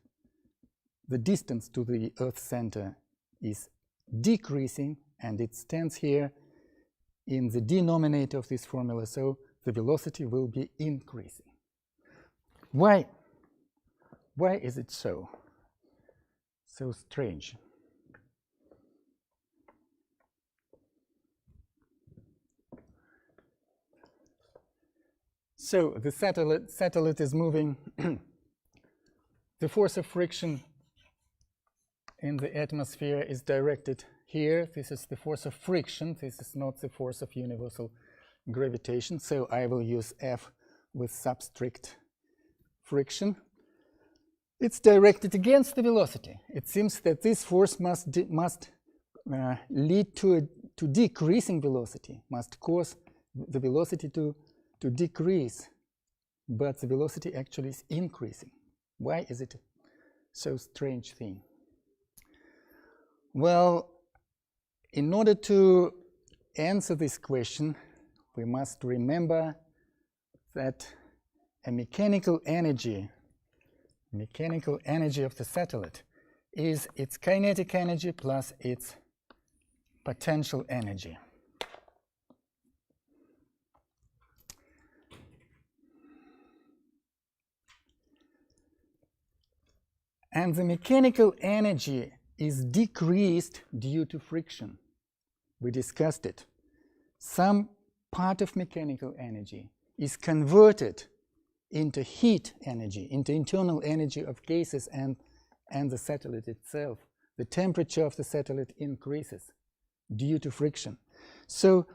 the distance to the Earth center, is decreasing, and it stands here in the denominator of this formula, so the velocity will be increasing. Why is it so strange? So the satellite is moving. The force of friction in the atmosphere is directed here. This is the force of friction. This is not the force of universal gravitation. So I will use F with subscript friction. It's directed against the velocity. It seems that this force must lead to decreasing velocity, must cause the velocity to decrease, but the velocity actually is increasing. Why is it so strange thing? Well, in order to answer this question, we must remember that a mechanical energy of the satellite is its kinetic energy plus its potential energy. And the mechanical energy is decreased due to friction. We discussed it. Some part of mechanical energy is converted into heat energy, into internal energy of gases and the satellite itself. The temperature of the satellite increases due to friction. So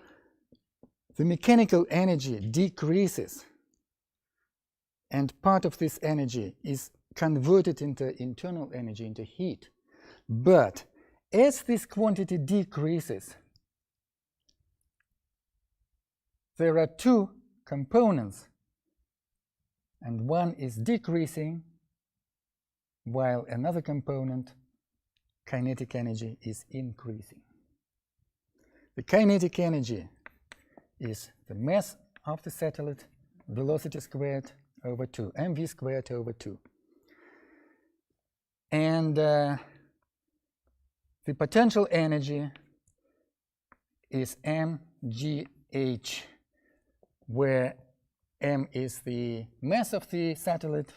the mechanical energy decreases, and part of this energy is converted into internal energy, into heat. But as this quantity decreases, there are two components, and one is decreasing, while another component, kinetic energy, is increasing. The kinetic energy is the mass of the satellite, velocity squared over 2, mv squared over 2. And the potential energy is mgh, where m is the mass of the satellite,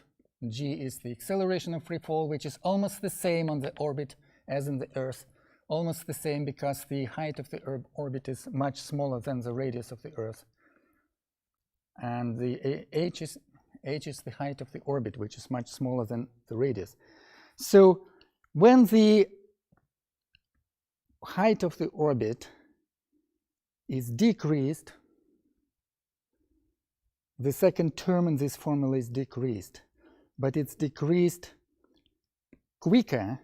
g is the acceleration of free fall, which is almost the same on the orbit as in the Earth, almost the same because the height of the orbit is much smaller than the radius of the Earth. And the h is the height of the orbit, which is much smaller than the radius. So when the height of the orbit is decreased, the second term in this formula is decreased, but it's decreased quicker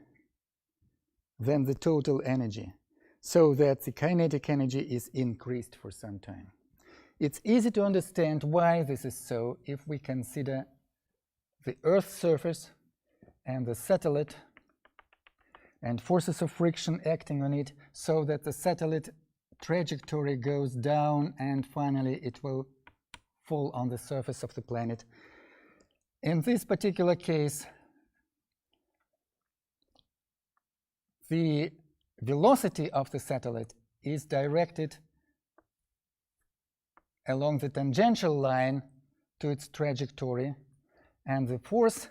than the total energy, so that the kinetic energy is increased for some time. It's easy to understand why this is so if we consider the Earth's surface and the satellite and forces of friction acting on it, so that the satellite trajectory goes down and finally it will fall on the surface of the planet. In this particular case, the velocity of the satellite is directed along the tangential line to its trajectory, and the force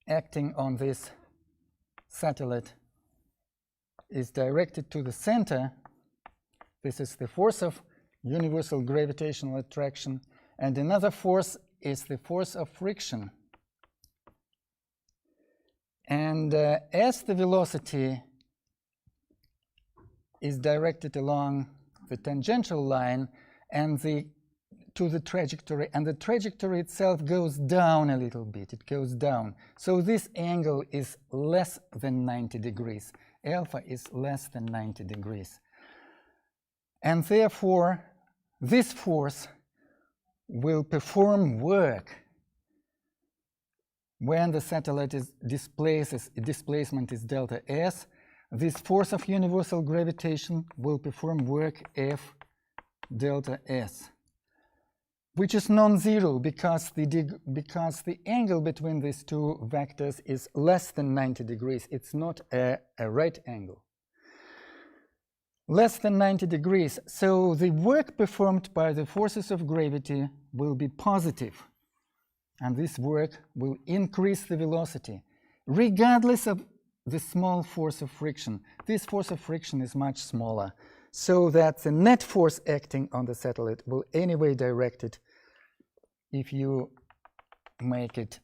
acting on this satellite is directed to the center. This is the force of universal gravitational attraction, and another force is the force of friction. And as the velocity is directed along the tangential line and to the trajectory, and the trajectory itself goes down a little bit, it goes down. So this angle is less than 90 degrees. Alpha is less than 90 degrees. And therefore, this force will perform work when the satellite displacement is delta S. This force of universal gravitation will perform work F delta S, which is non-zero because the angle between these two vectors is less than 90 degrees. It's not a right angle. Less than 90 degrees. So the work performed by the forces of gravity will be positive, and this work will increase the velocity, regardless of the small force of friction. This force of friction is much smaller, so that the net force acting on the satellite will anyway directed if you make it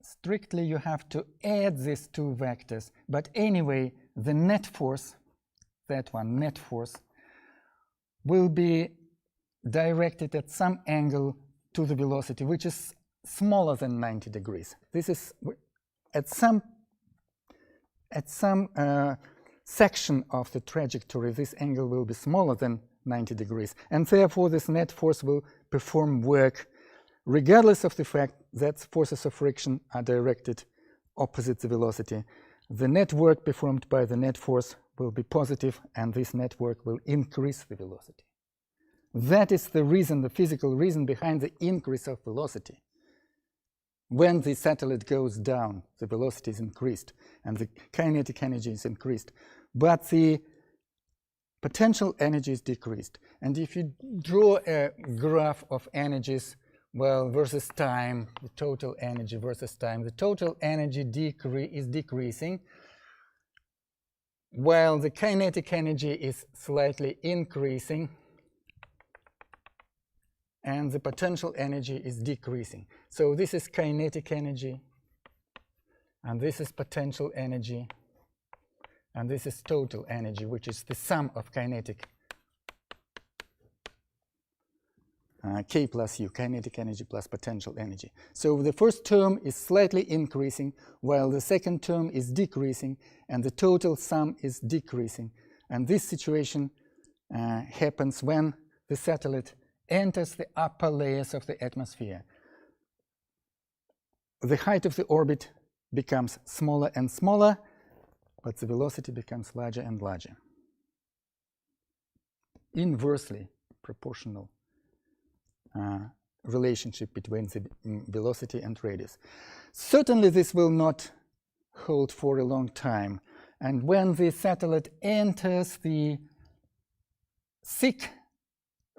strictly, you have to add these two vectors. But anyway, the net force, that one, net force, will be directed at some angle to the velocity, which is smaller than 90 degrees. This is at some section of the trajectory, this angle will be smaller than 90 degrees. And therefore, this net force will perform work regardless of the fact that forces of friction are directed opposite the velocity. The net work performed by the net force will be positive, and this net work will increase the velocity. That is the reason, the physical reason behind the increase of velocity. When the satellite goes down, the velocity is increased and the kinetic energy is increased, but the potential energy is decreased. And if you draw a graph of energies, well, versus time, the total energy versus time, the total energy is decreasing, while the kinetic energy is slightly increasing, and the potential energy is decreasing. So this is kinetic energy, and this is potential energy, and this is total energy, which is the sum of kinetic K plus U, kinetic energy plus potential energy. So the first term is slightly increasing, while the second term is decreasing, and the total sum is decreasing. And this situation happens when the satellite enters the upper layers of the atmosphere. The height of the orbit becomes smaller and smaller, but the velocity becomes larger and larger. Inversely proportional relationship between the velocity and radius. Certainly this will not hold for a long time, and when the satellite enters the thick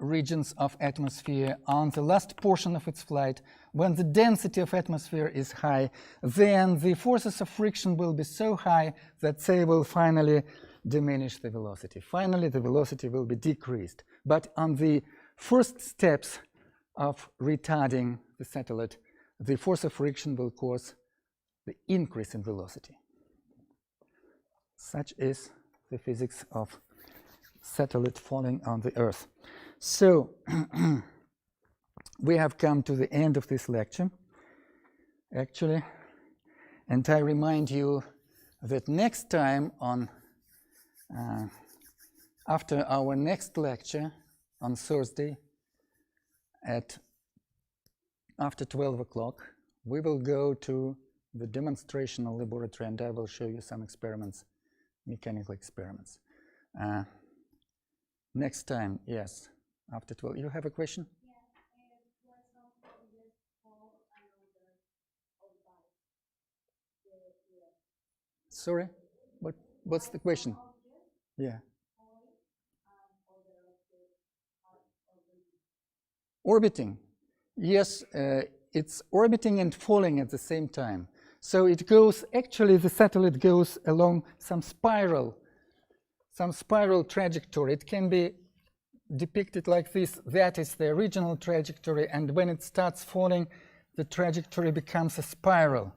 regions of atmosphere on the last portion of its flight, when the density of atmosphere is high, then the forces of friction will be so high that they will finally diminish the velocity. Finally, the velocity will be decreased. But on the first steps of retarding the satellite, the force of friction will cause the increase in velocity. Such is the physics of satellite falling on the Earth. So, we have come to the end of this lecture, actually, and I remind you that next time after our next lecture on Thursday after 12 o'clock, we will go to the demonstrational laboratory and I will show you some experiments, mechanical experiments. Next time, yes, after 12. You have a question? Sorry, what's the question? Yeah. Orbiting. Yes, it's orbiting and falling at the same time. So it goes, actually the satellite goes along some spiral trajectory. It can be depicted like this. That is the original trajectory, and when it starts falling, the trajectory becomes a spiral.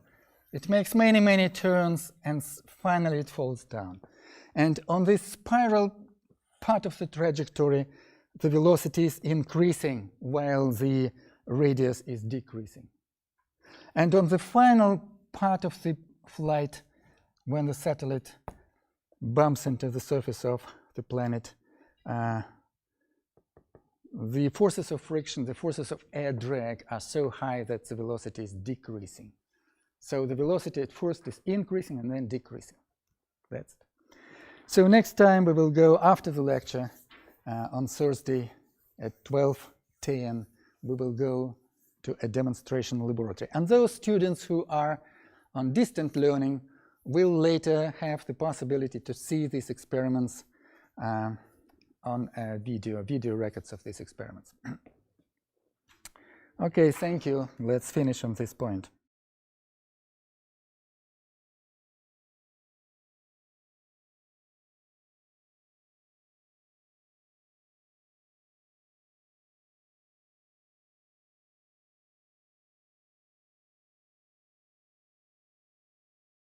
It makes many, many turns, and finally it falls down. And on this spiral part of the trajectory, the velocity is increasing while the radius is decreasing. And on the final part of the flight, when the satellite bumps into the surface of the planet, the forces of friction, the forces of air drag are so high that the velocity is decreasing. So the velocity at first is increasing and then decreasing. That's it. So next time we will go after the lecture on Thursday at 12:10. We will go to a demonstration laboratory. And those students who are on distant learning will later have the possibility to see these experiments on video records of these experiments. Okay, thank you. Let's finish on this point.